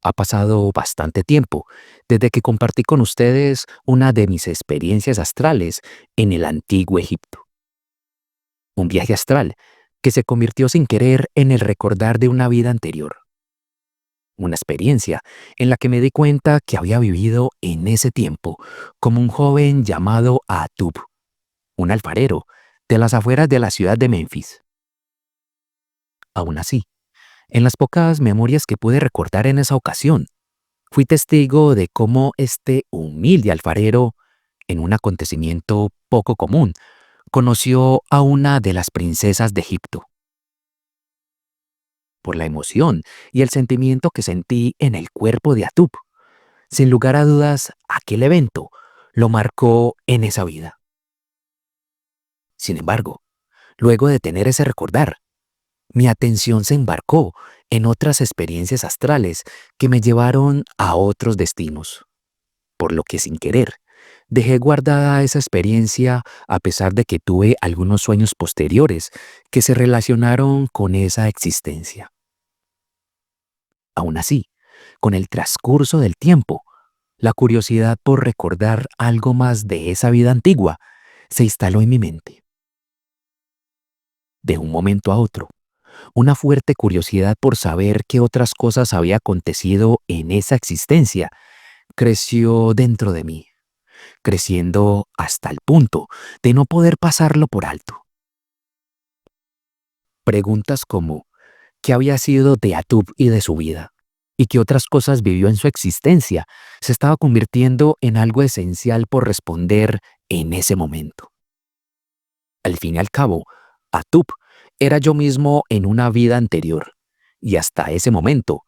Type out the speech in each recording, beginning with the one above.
Ha pasado bastante tiempo desde que compartí con ustedes una de mis experiencias astrales en el antiguo Egipto. Un viaje astral que se convirtió sin querer en el recordar de una vida anterior. Una experiencia en la que me di cuenta que había vivido en ese tiempo como un joven llamado Atub, un alfarero de las afueras de la ciudad de Memphis. Aún así, en las pocas memorias que pude recordar en esa ocasión, fui testigo de cómo este humilde alfarero, en un acontecimiento poco común, conoció a una de las princesas de Egipto. Por la emoción y el sentimiento que sentí en el cuerpo de Atub, sin lugar a dudas, aquel evento lo marcó en esa vida. Sin embargo, luego de tener ese recordar, mi atención se embarcó en otras experiencias astrales que me llevaron a otros destinos, por lo que sin querer dejé guardada esa experiencia a pesar de que tuve algunos sueños posteriores que se relacionaron con esa existencia. Aún así, con el transcurso del tiempo, la curiosidad por recordar algo más de esa vida antigua se instaló en mi mente. De un momento a otro, una fuerte curiosidad por saber qué otras cosas había acontecido en esa existencia creció dentro de mí, creciendo hasta el punto de no poder pasarlo por alto. Preguntas como ¿qué había sido de Atub y de su vida? ¿Y qué otras cosas vivió en su existencia? Se estaba convirtiendo en algo esencial por responder en ese momento. Al fin y al cabo, Atub era yo mismo en una vida anterior, y hasta ese momento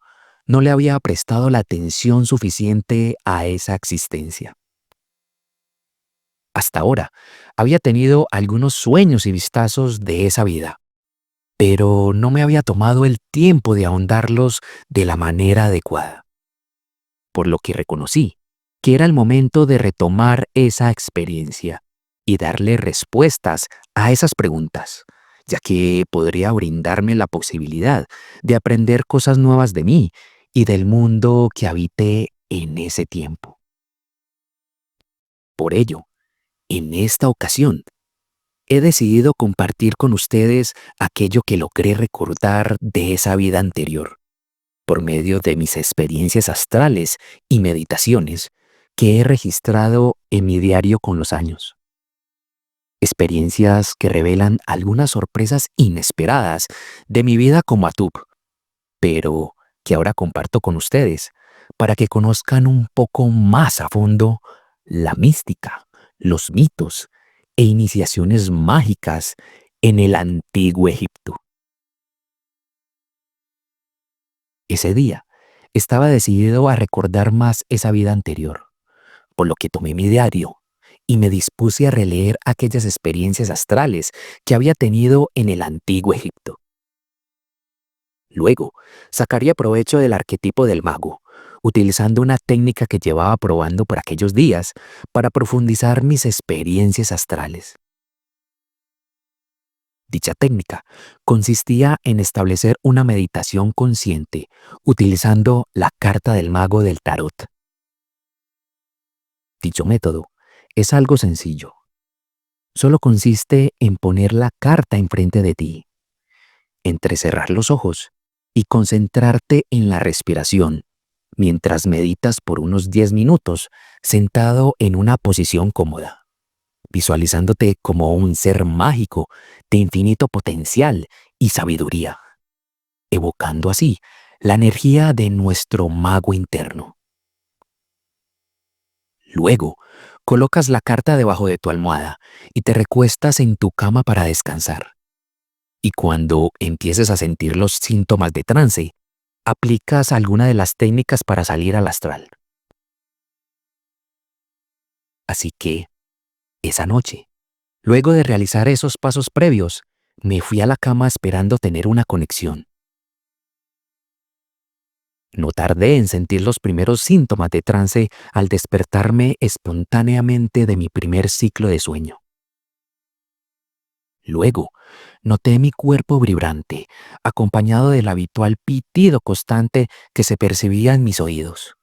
no le había prestado la atención suficiente a esa existencia. Hasta ahora había tenido algunos sueños y vistazos de esa vida, pero no me había tomado el tiempo de ahondarlos de la manera adecuada, por lo que reconocí que era el momento de retomar esa experiencia y darle respuestas a esas preguntas, ya que podría brindarme la posibilidad de aprender cosas nuevas de mí y del mundo que habité en ese tiempo. Por ello, en esta ocasión, he decidido compartir con ustedes aquello que logré recordar de esa vida anterior, por medio de mis experiencias astrales y meditaciones que he registrado en mi diario con los años. Experiencias que revelan algunas sorpresas inesperadas de mi vida como Atub, pero que ahora comparto con ustedes para que conozcan un poco más a fondo la mística, los mitos e iniciaciones mágicas en el antiguo Egipto. Ese día estaba decidido a recordar más esa vida anterior, por lo que tomé mi diario y me dispuse a releer aquellas experiencias astrales que había tenido en el antiguo Egipto. Luego, sacaría provecho del arquetipo del mago, utilizando una técnica que llevaba probando por aquellos días para profundizar mis experiencias astrales. Dicha técnica consistía en establecer una meditación consciente utilizando la carta del mago del tarot. Dicho método es algo sencillo. Solo consiste en poner la carta enfrente de ti, entrecerrar los ojos y concentrarte en la respiración mientras meditas por unos 10 minutos sentado en una posición cómoda, visualizándote como un ser mágico de infinito potencial y sabiduría, evocando así la energía de nuestro mago interno. Luego, colocas la carta debajo de tu almohada y te recuestas en tu cama para descansar. Y cuando empieces a sentir los síntomas de trance, aplicas alguna de las técnicas para salir al astral. Así que, esa noche, luego de realizar esos pasos previos, me fui a la cama esperando tener una conexión. No tardé en sentir los primeros síntomas de trance al despertarme espontáneamente de mi primer ciclo de sueño. Luego, noté mi cuerpo vibrante, acompañado del habitual pitido constante que se percibía en mis oídos,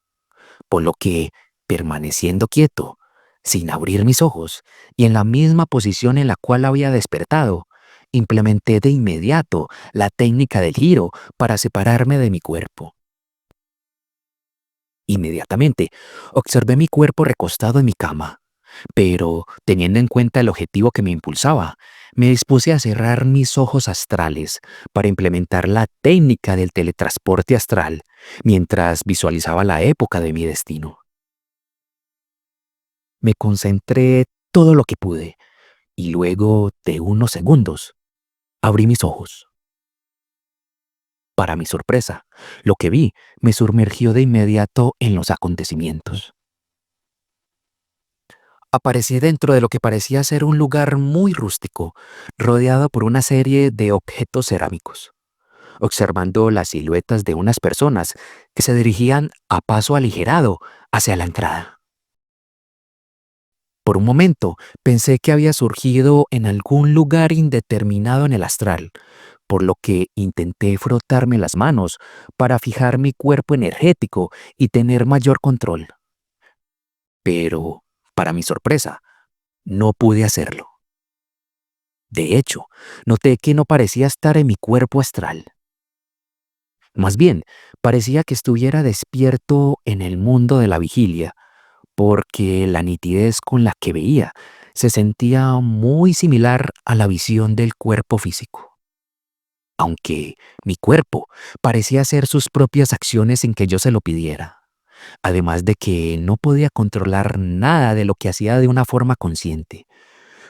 por lo que, permaneciendo quieto, sin abrir mis ojos y en la misma posición en la cual había despertado, implementé de inmediato la técnica del giro para separarme de mi cuerpo. Inmediatamente, observé mi cuerpo recostado en mi cama, pero teniendo en cuenta el objetivo que me impulsaba, me dispuse a cerrar mis ojos astrales para implementar la técnica del teletransporte astral mientras visualizaba la época de mi destino. Me concentré todo lo que pude y luego de unos segundos abrí mis ojos. Para mi sorpresa, lo que vi me sumergió de inmediato en los acontecimientos. Aparecí dentro de lo que parecía ser un lugar muy rústico, rodeado por una serie de objetos cerámicos, observando las siluetas de unas personas que se dirigían a paso aligerado hacia la entrada. Por un momento pensé que había surgido en algún lugar indeterminado en el astral, por lo que intenté frotarme las manos para fijar mi cuerpo energético y tener mayor control. Pero, para mi sorpresa, no pude hacerlo. De hecho, noté que no parecía estar en mi cuerpo astral. Más bien, parecía que estuviera despierto en el mundo de la vigilia, porque la nitidez con la que veía se sentía muy similar a la visión del cuerpo físico. Aunque mi cuerpo parecía hacer sus propias acciones sin que yo se lo pidiera. Además de que no podía controlar nada de lo que hacía de una forma consciente,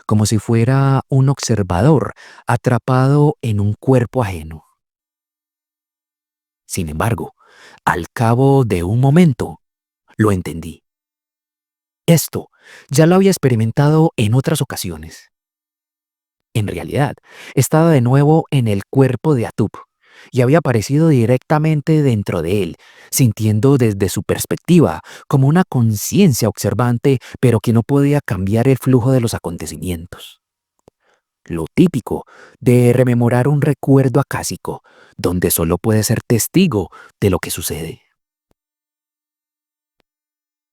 como si fuera un observador atrapado en un cuerpo ajeno. Sin embargo, al cabo de un momento, lo entendí. Esto ya lo había experimentado en otras ocasiones. En realidad, estaba de nuevo en el cuerpo de Atup y había aparecido directamente dentro de él, sintiendo desde su perspectiva como una conciencia observante, pero que no podía cambiar el flujo de los acontecimientos. Lo típico de rememorar un recuerdo acásico, donde solo puede ser testigo de lo que sucede.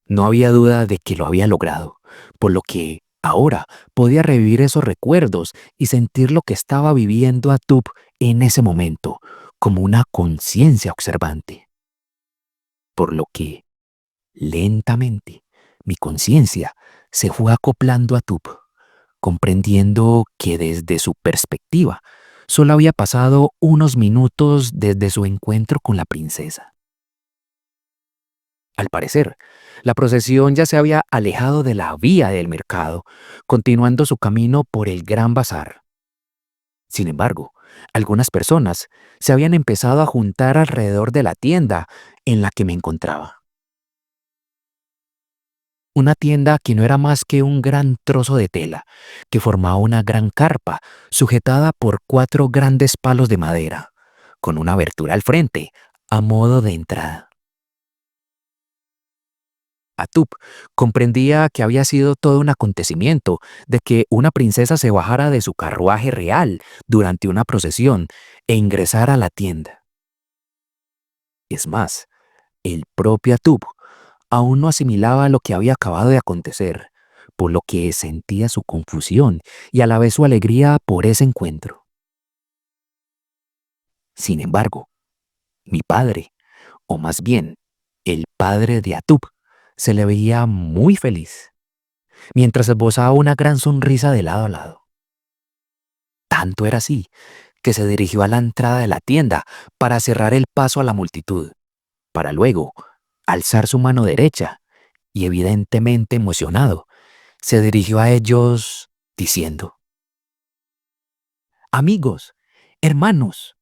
No había duda de que lo había logrado, por lo que ahora podía revivir esos recuerdos y sentir lo que estaba viviendo Atup en ese momento, como una conciencia observante. Por lo que, lentamente, mi conciencia se fue acoplando a Atup, comprendiendo que desde su perspectiva solo había pasado unos minutos desde su encuentro con la princesa. Al parecer, la procesión ya se había alejado de la vía del mercado, continuando su camino por el gran bazar. Sin embargo, algunas personas se habían empezado a juntar alrededor de la tienda en la que me encontraba. Una tienda que no era más que un gran trozo de tela, que formaba una gran carpa sujetada por 4 grandes palos de madera, con una abertura al frente, a modo de entrada. Atup comprendía que había sido todo un acontecimiento de que una princesa se bajara de su carruaje real durante una procesión e ingresara a la tienda. Es más, el propio Atup aún no asimilaba lo que había acabado de acontecer, por lo que sentía su confusión y a la vez su alegría por ese encuentro. Sin embargo, mi padre, o más bien, el padre de Atup, se le veía muy feliz, mientras esbozaba una gran sonrisa de lado a lado. Tanto era así que se dirigió a la entrada de la tienda para cerrar el paso a la multitud, para luego alzar su mano derecha y, evidentemente emocionado, se dirigió a ellos diciendo: Amigos, hermanos,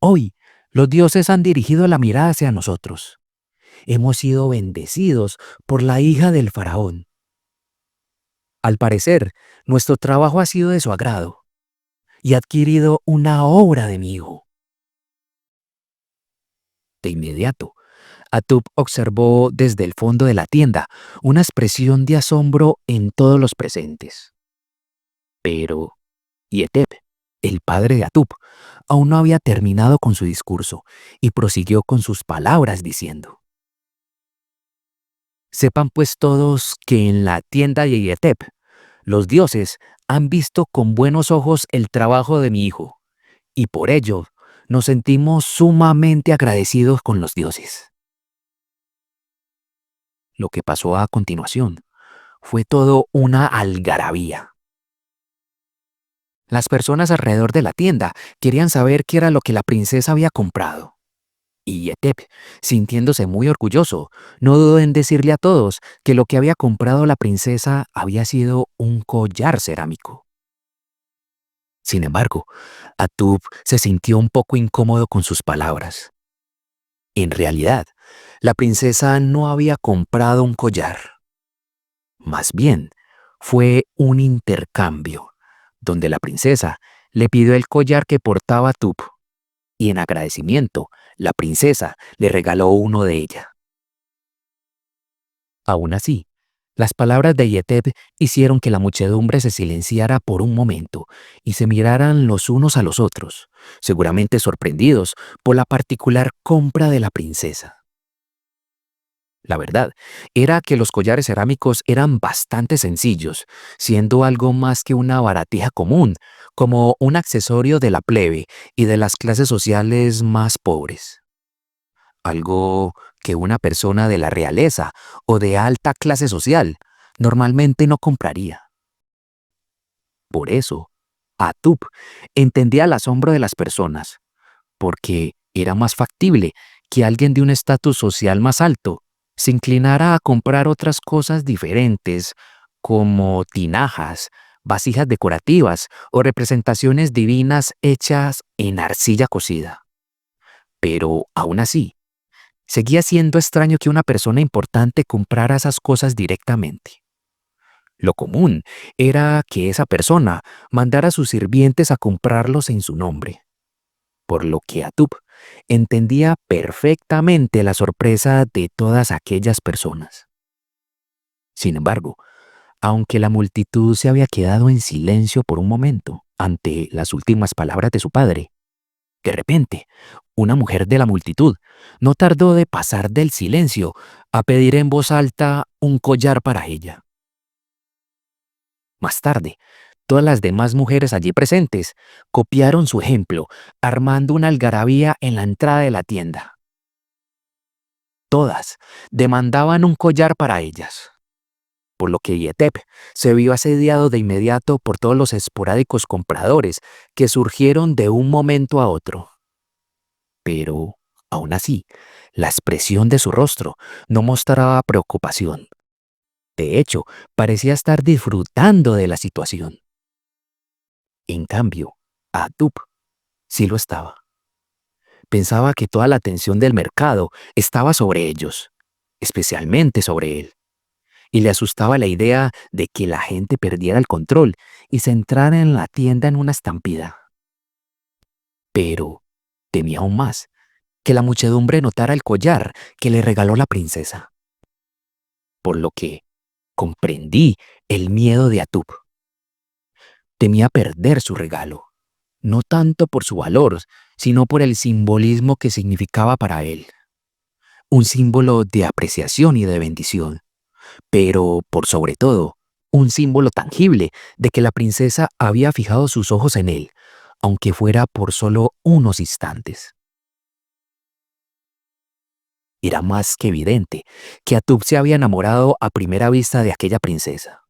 hoy los dioses han dirigido la mirada hacia nosotros. Hemos sido bendecidos por la hija del faraón. Al parecer, nuestro trabajo ha sido de su agrado y ha adquirido una obra de mi hijo. De inmediato, Atup observó desde el fondo de la tienda una expresión de asombro en todos los presentes. Pero, Yetep, el padre de Atup, aún no había terminado con su discurso y prosiguió con sus palabras diciendo: Sepan pues todos que en la tienda de Yetep, los dioses han visto con buenos ojos el trabajo de mi hijo, y por ello nos sentimos sumamente agradecidos con los dioses. Lo que pasó a continuación fue todo una algarabía. Las personas alrededor de la tienda querían saber qué era lo que la princesa había comprado. Y Yetep, sintiéndose muy orgulloso, no dudó en decirle a todos que lo que había comprado la princesa había sido un collar cerámico. Sin embargo, Atup se sintió un poco incómodo con sus palabras. En realidad, la princesa no había comprado un collar. Más bien, fue un intercambio, donde la princesa le pidió el collar que portaba Atup, y en agradecimiento, la princesa le regaló uno de ella. Aún así, las palabras de Yeteb hicieron que la muchedumbre se silenciara por un momento y se miraran los unos a los otros, seguramente sorprendidos por la particular compra de la princesa. La verdad era que los collares cerámicos eran bastante sencillos, siendo algo más que una baratija común, como un accesorio de la plebe y de las clases sociales más pobres. Algo que una persona de la realeza o de alta clase social normalmente no compraría. Por eso, Atup entendía el asombro de las personas, porque era más factible que alguien de un estatus social más alto se inclinara a comprar otras cosas diferentes, como tinajas, vasijas decorativas o representaciones divinas hechas en arcilla cocida. Pero aún así, seguía siendo extraño que una persona importante comprara esas cosas directamente. Lo común era que esa persona mandara a sus sirvientes a comprarlos en su nombre, por lo que Atup entendía perfectamente la sorpresa de todas aquellas personas. Sin embargo, aunque la multitud se había quedado en silencio por un momento ante las últimas palabras de su padre, de repente, una mujer de la multitud no tardó de pasar del silencio a pedir en voz alta un collar para ella. Más tarde, todas las demás mujeres allí presentes copiaron su ejemplo, armando una algarabía en la entrada de la tienda. Todas demandaban un collar para ellas, por lo que Yetep se vio asediado de inmediato por todos los esporádicos compradores que surgieron de un momento a otro. Pero, aún así, la expresión de su rostro no mostraba preocupación. De hecho, parecía estar disfrutando de la situación. En cambio, Atup sí lo estaba. Pensaba que toda la atención del mercado estaba sobre ellos, especialmente sobre él, y le asustaba la idea de que la gente perdiera el control y se entrara en la tienda en una estampida. Pero temía aún más que la muchedumbre notara el collar que le regaló la princesa. Por lo que comprendí el miedo de Atup. Temía perder su regalo, no tanto por su valor, sino por el simbolismo que significaba para él. Un símbolo de apreciación y de bendición, pero por sobre todo, un símbolo tangible de que la princesa había fijado sus ojos en él, aunque fuera por solo unos instantes. Era más que evidente que Atup se había enamorado a primera vista de aquella princesa.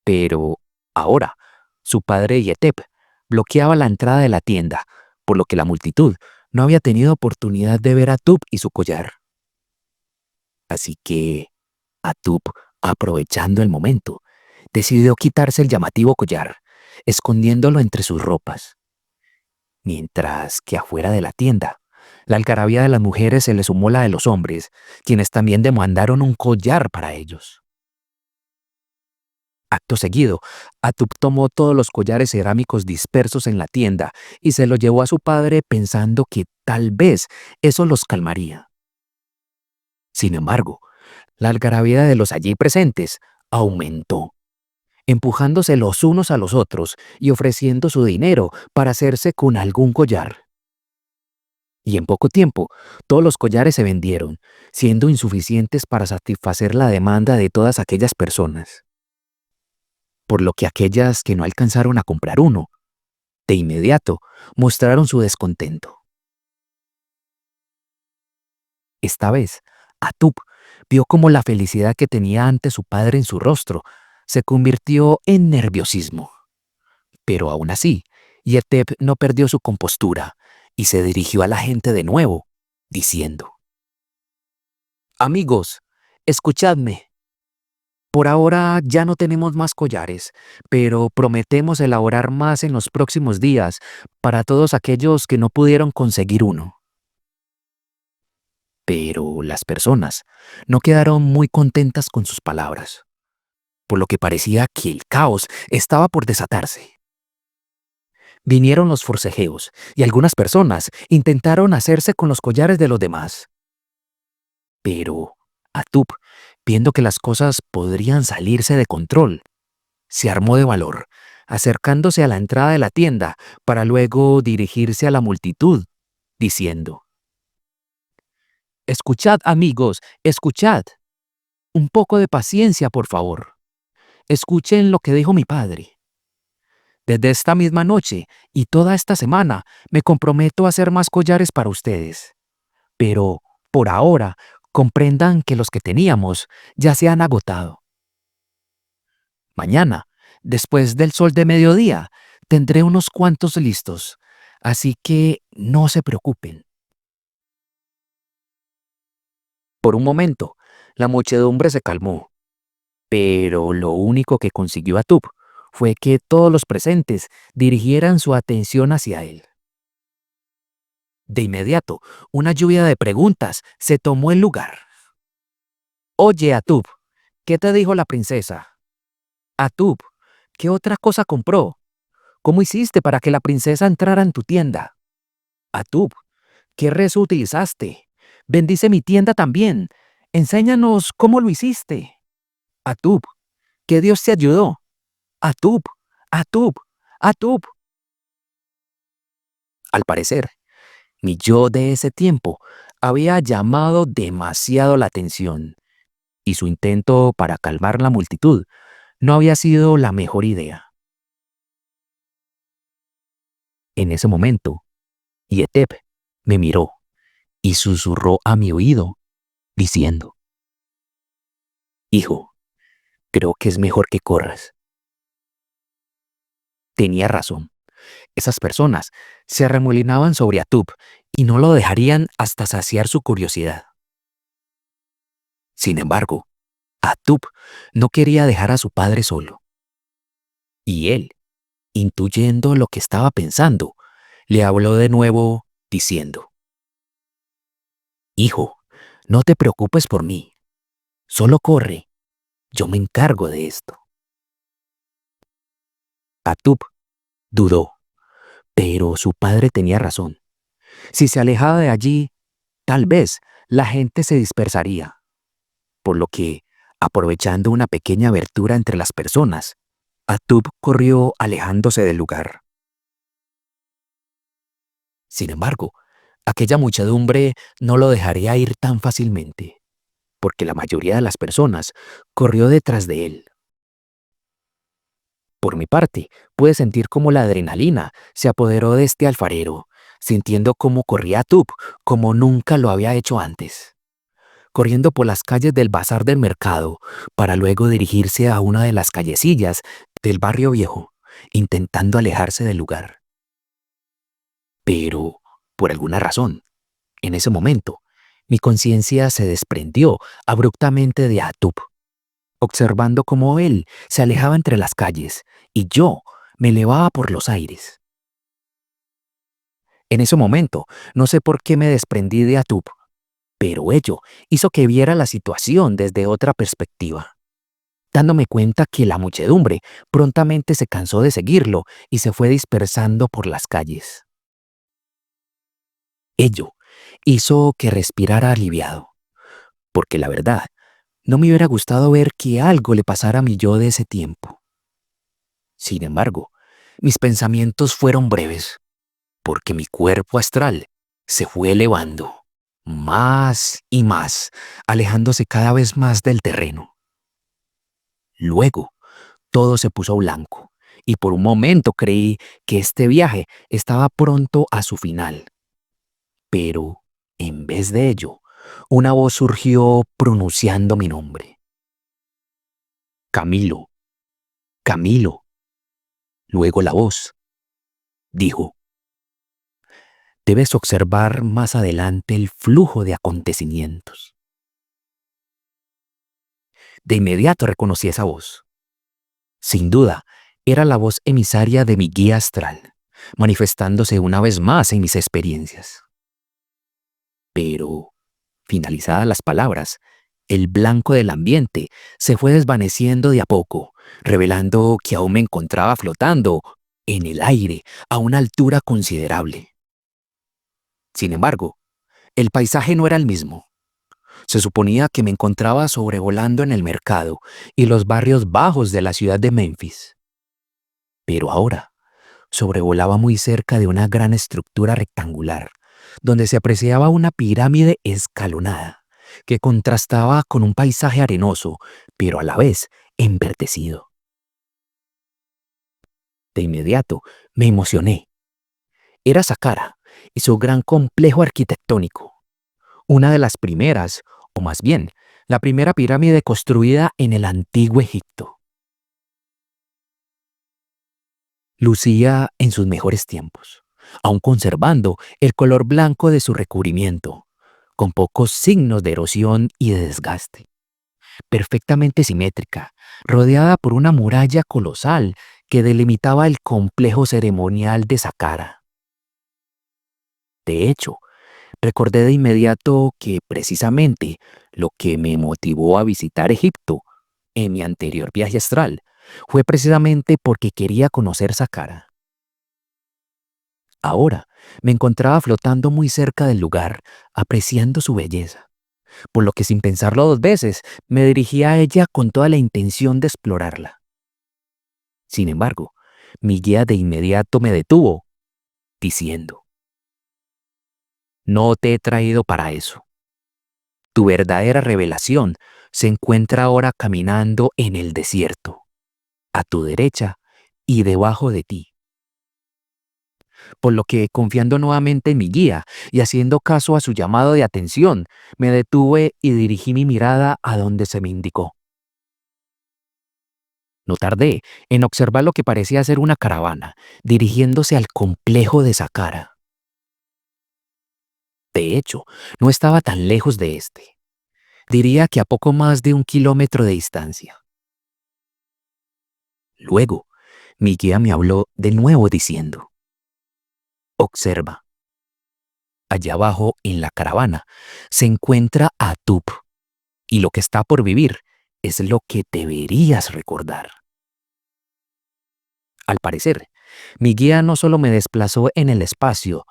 Pero ahora, su padre Yetep bloqueaba la entrada de la tienda, por lo que la multitud no había tenido oportunidad de ver a Atup y su collar. Así que Atup, aprovechando el momento, decidió quitarse el llamativo collar, escondiéndolo entre sus ropas. Mientras que afuera de la tienda, la algarabía de las mujeres se le sumó la de los hombres, quienes también demandaron un collar para ellos. Acto seguido, Atup tomó todos los collares cerámicos dispersos en la tienda y se los llevó a su padre pensando que tal vez eso los calmaría. Sin embargo, la algarabía de los allí presentes aumentó. empujándose los unos a los otros y ofreciendo su dinero para hacerse con algún collar. Y en poco tiempo, todos los collares se vendieron, siendo insuficientes para satisfacer la demanda de todas aquellas personas. Por lo que aquellas que no alcanzaron a comprar uno, de inmediato, mostraron su descontento. Esta vez, Atub vio cómo la felicidad que tenía ante su padre en su rostro se convirtió en nerviosismo. Pero aún así, Yeteb no perdió su compostura y se dirigió a la gente de nuevo, diciendo: «Amigos, escuchadme. Por ahora ya no tenemos más collares, pero prometemos elaborar más en los próximos días para todos aquellos que no pudieron conseguir uno». Pero las personas no quedaron muy contentas con sus palabras, por lo que parecía que el caos estaba por desatarse. Vinieron los forcejeos y algunas personas intentaron hacerse con los collares de los demás. Pero Atub, viendo que las cosas podrían salirse de control, se armó de valor, acercándose a la entrada de la tienda para luego dirigirse a la multitud, diciendo: «Escuchad, amigos, escuchad. Un poco de paciencia, por favor. Escuchen lo que dijo mi padre. Desde esta misma noche y toda esta semana me comprometo a hacer más collares para ustedes. Pero, por ahora, comprendan que los que teníamos ya se han agotado. Mañana, después del sol de mediodía, tendré unos cuantos listos, así que no se preocupen». Por un momento, la muchedumbre se calmó, pero lo único que consiguió Atub fue que todos los presentes dirigieran su atención hacia él. De inmediato, una lluvia de preguntas se tomó el lugar. «Oye, Atub, ¿qué te dijo la princesa? Atub, ¿qué otra cosa compró? ¿Cómo hiciste para que la princesa entrara en tu tienda? Atub, ¿qué rezo utilizaste? Bendice mi tienda también. Enséñanos cómo lo hiciste. Atub, que Dios te ayudó. Atub, Atub, Atub». Al parecer, mi yo de ese tiempo había llamado demasiado la atención y su intento para calmar la multitud no había sido la mejor idea. En ese momento, Yeteb me miró y susurró a mi oído, diciendo: «Hijo, creo que es mejor que corras». Tenía razón. Esas personas se arremolinaban sobre Atub y no lo dejarían hasta saciar su curiosidad. Sin embargo, Atub no quería dejar a su padre solo. Y él, intuyendo lo que estaba pensando, le habló de nuevo, diciendo: «Hijo, no te preocupes por mí. Solo corre. Yo me encargo de esto». Atub dudó, pero su padre tenía razón. Si se alejaba de allí, tal vez la gente se dispersaría. Por lo que, aprovechando una pequeña abertura entre las personas, Atub corrió alejándose del lugar. Sin embargo, aquella muchedumbre no lo dejaría ir tan fácilmente, porque la mayoría de las personas corrió detrás de él. Por mi parte, pude sentir cómo la adrenalina se apoderó de este alfarero, sintiendo cómo corría Atub como nunca lo había hecho antes, corriendo por las calles del bazar del mercado para luego dirigirse a una de las callecillas del barrio viejo, intentando alejarse del lugar. Pero, por alguna razón, en ese momento, mi conciencia se desprendió abruptamente de Atub, observando cómo él se alejaba entre las calles y yo me elevaba por los aires. En ese momento, no sé por qué me desprendí de Atub, pero ello hizo que viera la situación desde otra perspectiva, dándome cuenta que la muchedumbre prontamente se cansó de seguirlo y se fue dispersando por las calles. Ello hizo que respirara aliviado, porque la verdad, no me hubiera gustado ver que algo le pasara a mi yo de ese tiempo. Sin embargo, mis pensamientos fueron breves, porque mi cuerpo astral se fue elevando más y más, alejándose cada vez más del terreno. Luego, todo se puso blanco, y por un momento creí que este viaje estaba pronto a su final. Pero, en vez de ello, una voz surgió pronunciando mi nombre. Camilo, Camilo. Luego la voz dijo: debes observar más adelante el flujo de acontecimientos. De inmediato reconocí esa voz. Sin duda, era la voz emisaria de mi guía astral, manifestándose una vez más en mis experiencias. Pero, finalizadas las palabras, el blanco del ambiente se fue desvaneciendo de a poco, revelando que aún me encontraba flotando en el aire a una altura considerable. Sin embargo, el paisaje no era el mismo. Se suponía que me encontraba sobrevolando en el mercado y los barrios bajos de la ciudad de Memphis. Pero ahora sobrevolaba muy cerca de una gran estructura rectangular, donde se apreciaba una pirámide escalonada, que contrastaba con un paisaje arenoso, pero a la vez enverdecido. De inmediato me emocioné. Era Saqqara y su gran complejo arquitectónico, una de las primeras, o más bien, la primera pirámide construida en el antiguo Egipto. Lucía en sus mejores tiempos, aún conservando el color blanco de su recubrimiento, con pocos signos de erosión y de desgaste. Perfectamente simétrica, rodeada por una muralla colosal que delimitaba el complejo ceremonial de Saqqara. De hecho, recordé de inmediato que precisamente lo que me motivó a visitar Egipto en mi anterior viaje astral fue precisamente porque quería conocer Saqqara. Ahora me encontraba flotando muy cerca del lugar, apreciando su belleza, por lo que sin pensarlo dos veces me dirigí a ella con toda la intención de explorarla. Sin embargo, mi guía de inmediato me detuvo, diciendo: no te he traído para eso. Tu verdadera revelación se encuentra ahora caminando en el desierto, a tu derecha y debajo de ti. Por lo que, confiando nuevamente en mi guía y haciendo caso a su llamado de atención, me detuve y dirigí mi mirada a donde se me indicó. No tardé en observar lo que parecía ser una caravana, dirigiéndose al complejo de Saqqara. De hecho, no estaba tan lejos de este. Diría que a poco más de 1 kilómetro de distancia. Luego, mi guía me habló de nuevo diciendo: observa. Allá abajo, en la caravana, se encuentra Atub, y lo que está por vivir es lo que deberías recordar. Al parecer, mi guía no solo me desplazó en el espacio,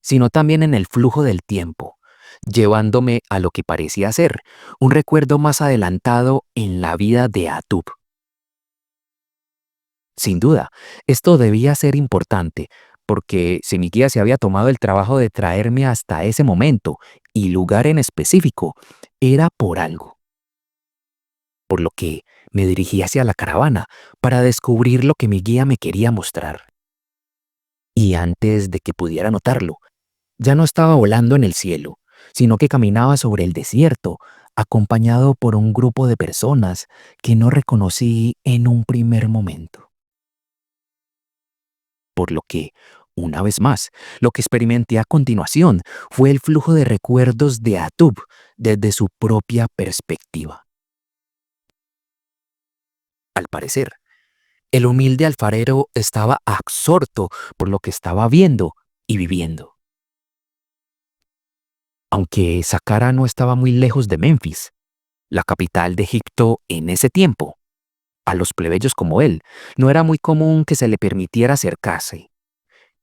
sino también en el flujo del tiempo, llevándome a lo que parecía ser un recuerdo más adelantado en la vida de Atub. Sin duda, esto debía ser importante, porque si mi guía se había tomado el trabajo de traerme hasta ese momento y lugar en específico, era por algo. Por lo que me dirigí hacia la caravana para descubrir lo que mi guía me quería mostrar. Y antes de que pudiera notarlo, ya no estaba volando en el cielo, sino que caminaba sobre el desierto, acompañado por un grupo de personas que no reconocí en un primer momento. Por lo que, una vez más, lo que experimenté a continuación fue el flujo de recuerdos de Atub desde su propia perspectiva. Al parecer, el humilde alfarero estaba absorto por lo que estaba viendo y viviendo. Aunque Saqqara no estaba muy lejos de Memphis, la capital de Egipto en ese tiempo, a los plebeyos como él no era muy común que se le permitiera acercarse.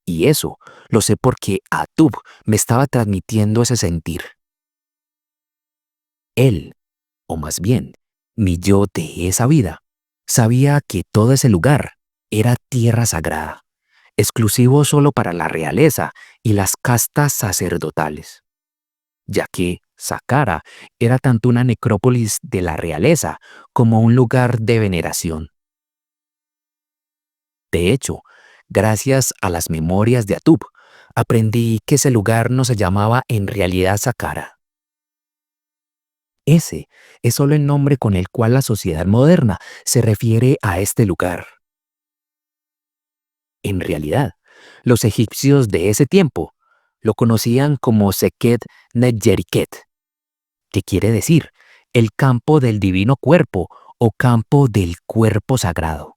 Y eso lo sé porque Atub me estaba transmitiendo ese sentir. Él, o más bien, mi yo de esa vida, sabía que todo ese lugar era tierra sagrada, exclusivo solo para la realeza y las castas sacerdotales, ya que Saqqara era tanto una necrópolis de la realeza como un lugar de veneración. De hecho, gracias a las memorias de Atub, aprendí que ese lugar no se llamaba en realidad Saqqara. Ese es solo el nombre con el cual la sociedad moderna se refiere a este lugar. En realidad, los egipcios de ese tiempo lo conocían como Seket Netjeriket, que quiere decir el campo del divino cuerpo o campo del cuerpo sagrado.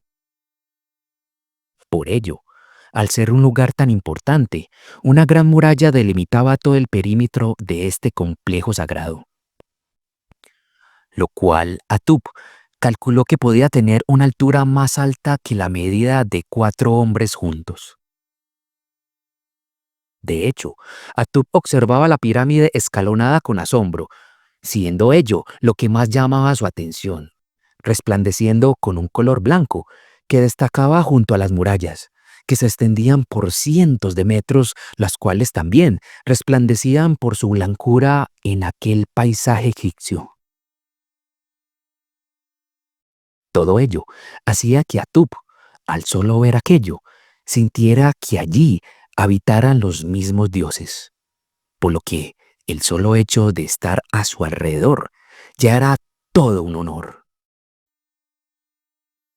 Por ello, al ser un lugar tan importante, una gran muralla delimitaba todo el perímetro de este complejo sagrado, lo cual Atub calculó que podía tener una altura más alta que la medida de 4 hombres juntos. De hecho, Atub observaba la pirámide escalonada con asombro, siendo ello lo que más llamaba su atención, resplandeciendo con un color blanco que destacaba junto a las murallas, que se extendían por cientos de metros, las cuales también resplandecían por su blancura en aquel paisaje egipcio. Todo ello hacía que Atub, al solo ver aquello, sintiera que allí habitaran los mismos dioses, por lo que el solo hecho de estar a su alrededor ya era todo un honor.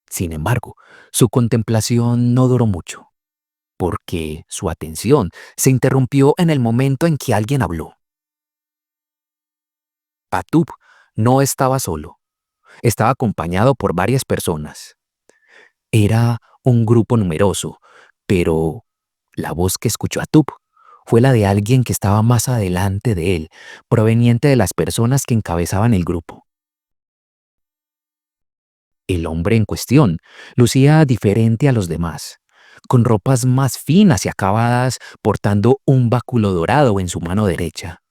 Sin embargo, su contemplación no duró mucho, porque su atención se interrumpió en el momento en que alguien habló. Atub no estaba solo, estaba acompañado por varias personas. Era un grupo numeroso, pero la voz que escuchó Atub fue la de alguien que estaba más adelante de él, proveniente de las personas que encabezaban el grupo. El hombre en cuestión lucía diferente a los demás, con ropas más finas y acabadas, portando un báculo dorado en su mano derecha,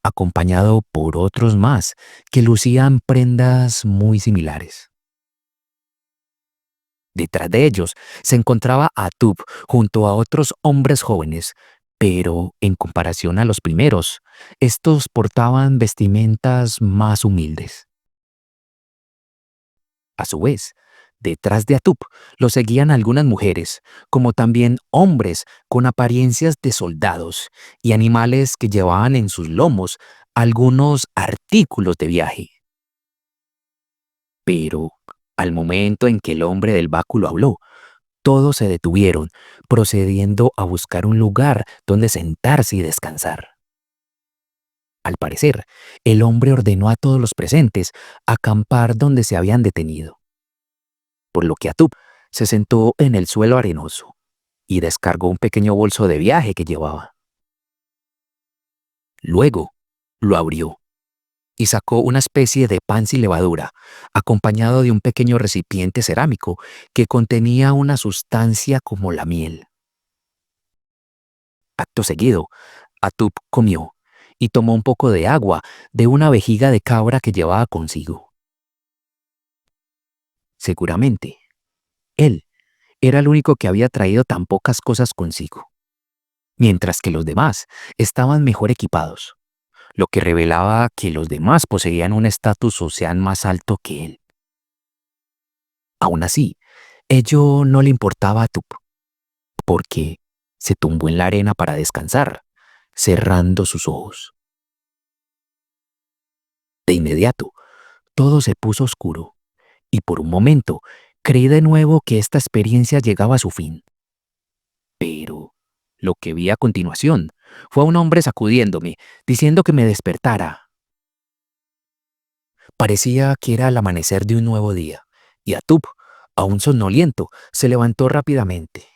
acompañado por otros más que lucían prendas muy similares. Detrás de ellos se encontraba Atub junto a otros hombres jóvenes, pero en comparación a los primeros, estos portaban vestimentas más humildes. A su vez, detrás de Atub lo seguían algunas mujeres, como también hombres con apariencias de soldados y animales que llevaban en sus lomos algunos artículos de viaje. Pero, al momento en que el hombre del báculo habló, todos se detuvieron, procediendo a buscar un lugar donde sentarse y descansar. Al parecer, el hombre ordenó a todos los presentes acampar donde se habían detenido, por lo que Atub se sentó en el suelo arenoso y descargó un pequeño bolso de viaje que llevaba. Luego, lo abrió y sacó una especie de pan sin levadura, acompañado de un pequeño recipiente cerámico que contenía una sustancia como la miel. Acto seguido, Atub comió y tomó un poco de agua de una vejiga de cabra que llevaba consigo. Seguramente, él era el único que había traído tan pocas cosas consigo, mientras que los demás estaban mejor equipados, lo que revelaba que los demás poseían un estatus social más alto que él. Aún así, ello no le importaba a Atub, porque se tumbó en la arena para descansar, cerrando sus ojos. De inmediato, todo se puso oscuro, y por un momento creí de nuevo que esta experiencia llegaba a su fin. Pero lo que vi a continuación fue a un hombre sacudiéndome, diciendo que me despertara. Parecía que era el amanecer de un nuevo día, y Atub, aún somnoliento, se levantó rápidamente.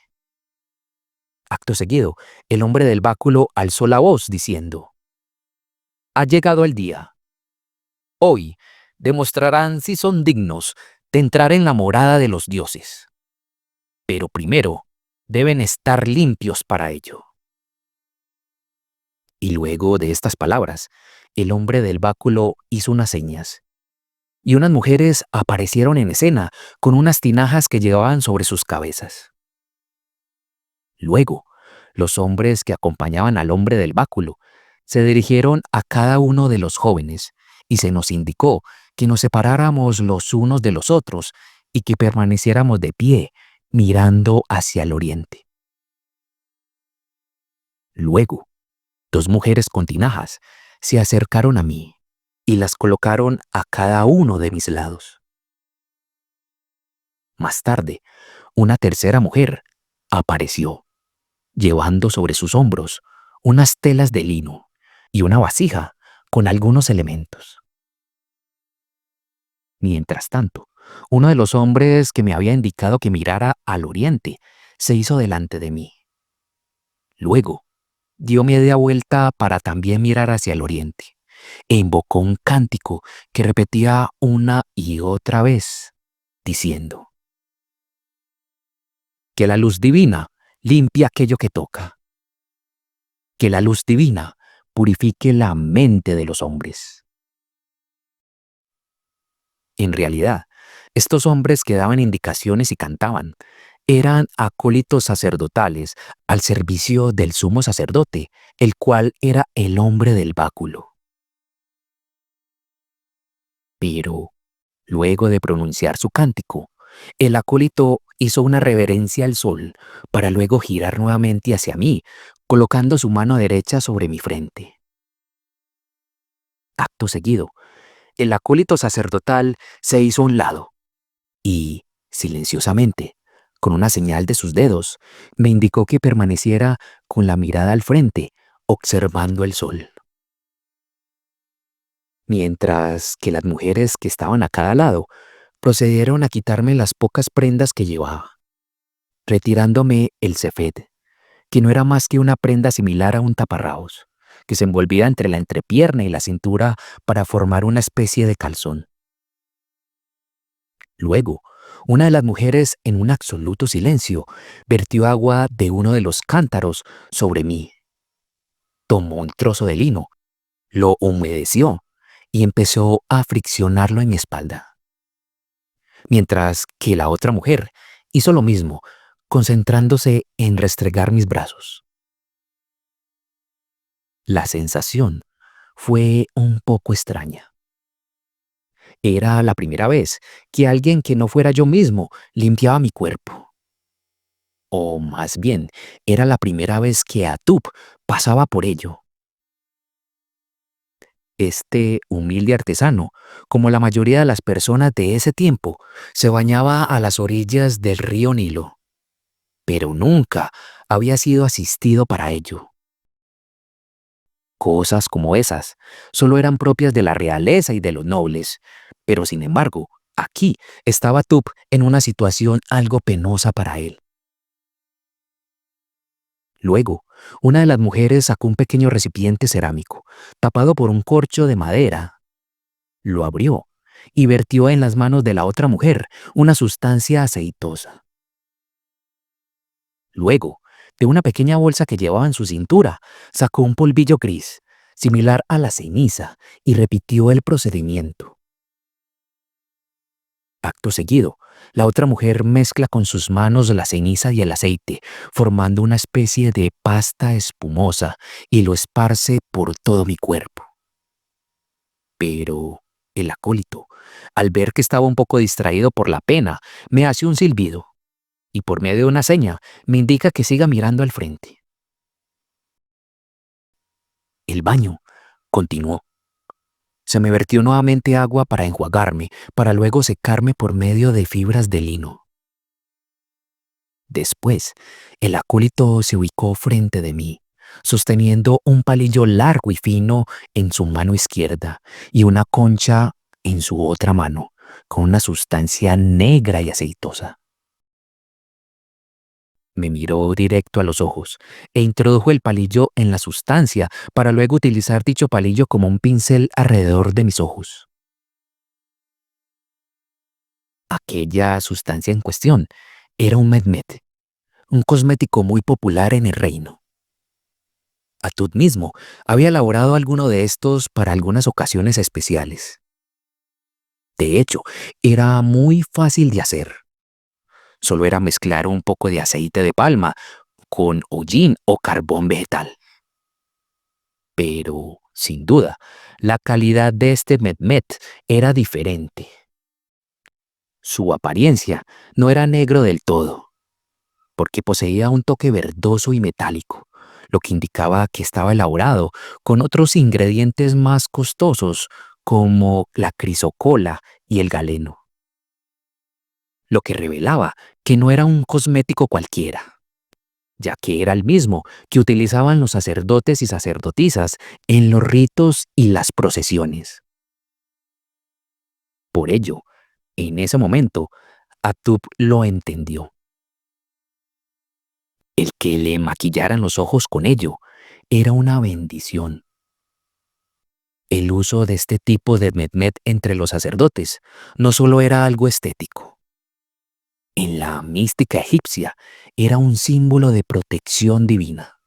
Acto seguido, el hombre del báculo alzó la voz diciendo: «Ha llegado el día. Hoy demostrarán si son dignos de entrar en la morada de los dioses. Pero primero deben estar limpios para ello». Y luego de estas palabras, el hombre del báculo hizo unas señas, y unas mujeres aparecieron en escena con unas tinajas que llevaban sobre sus cabezas. Luego, los hombres que acompañaban al hombre del báculo se dirigieron a cada uno de los jóvenes y se nos indicó que nos separáramos los unos de los otros y que permaneciéramos de pie mirando hacia el oriente. Luego, dos mujeres con tinajas se acercaron a mí y las colocaron a cada uno de mis lados. Más tarde, una tercera mujer apareció, llevando sobre sus hombros unas telas de lino y una vasija con algunos elementos. Mientras tanto, uno de los hombres que me había indicado que mirara al oriente se hizo delante de mí. Luego, dio media vuelta para también mirar hacia el oriente e invocó un cántico que repetía una y otra vez, diciendo: que la luz divina limpie aquello que toca, que la luz divina purifique la mente de los hombres. En realidad, estos hombres que daban indicaciones y cantaban eran acólitos sacerdotales al servicio del sumo sacerdote, el cual era el hombre del báculo. Pero, luego de pronunciar su cántico, el acólito hizo una reverencia al sol para luego girar nuevamente hacia mí, colocando su mano derecha sobre mi frente. Acto seguido, el acólito sacerdotal se hizo a un lado y, silenciosamente, con una señal de sus dedos, me indicó que permaneciera con la mirada al frente, observando el sol. Mientras que las mujeres que estaban a cada lado procedieron a quitarme las pocas prendas que llevaba, retirándome el cefet, que no era más que una prenda similar a un taparrabos, que se envolvía entre la entrepierna y la cintura para formar una especie de calzón. Luego, una de las mujeres, en un absoluto silencio, vertió agua de uno de los cántaros sobre mí. Tomó un trozo de lino, lo humedeció y empezó a friccionarlo en mi espalda. Mientras que la otra mujer hizo lo mismo, concentrándose en restregar mis brazos. La sensación fue un poco extraña. Era la primera vez que alguien que no fuera yo mismo limpiaba mi cuerpo. O más bien, era la primera vez que Atub pasaba por ello. Este humilde artesano, como la mayoría de las personas de ese tiempo, se bañaba a las orillas del río Nilo, pero nunca había sido asistido para ello. Cosas como esas solo eran propias de la realeza y de los nobles, pero sin embargo, aquí estaba Atub en una situación algo penosa para él. Luego, una de las mujeres sacó un pequeño recipiente cerámico, tapado por un corcho de madera. Lo abrió y vertió en las manos de la otra mujer una sustancia aceitosa. Luego, de una pequeña bolsa que llevaba en su cintura, sacó un polvillo gris, similar a la ceniza, y repitió el procedimiento. Acto seguido, la otra mujer mezcla con sus manos la ceniza y el aceite, formando una especie de pasta espumosa, y lo esparce por todo mi cuerpo. Pero el acólito, al ver que estaba un poco distraído por la pena, me hace un silbido y por medio de una seña me indica que siga mirando al frente. El baño continuó. Se me vertió nuevamente agua para enjuagarme, para luego secarme por medio de fibras de lino. Después, el acólito se ubicó frente de mí, sosteniendo un palillo largo y fino en su mano izquierda y una concha en su otra mano, con una sustancia negra y aceitosa. Me miró directo a los ojos e introdujo el palillo en la sustancia para luego utilizar dicho palillo como un pincel alrededor de mis ojos. Aquella sustancia en cuestión era un medmet, un cosmético muy popular en el reino. Atut mismo había elaborado alguno de estos para algunas ocasiones especiales. De hecho, era muy fácil de hacer. Solo era mezclar un poco de aceite de palma con hollín o carbón vegetal. Pero, sin duda, la calidad de este mehmet era diferente. Su apariencia no era negro del todo, porque poseía un toque verdoso y metálico, lo que indicaba que estaba elaborado con otros ingredientes más costosos como la crisocola y el galeno, lo que revelaba que no era un cosmético cualquiera, ya que era el mismo que utilizaban los sacerdotes y sacerdotisas en los ritos y las procesiones. Por ello, en ese momento, Atub lo entendió. El que le maquillaran los ojos con ello era una bendición. El uso de este tipo de mehmet entre los sacerdotes no solo era algo estético. En la mística egipcia era un símbolo de protección divina,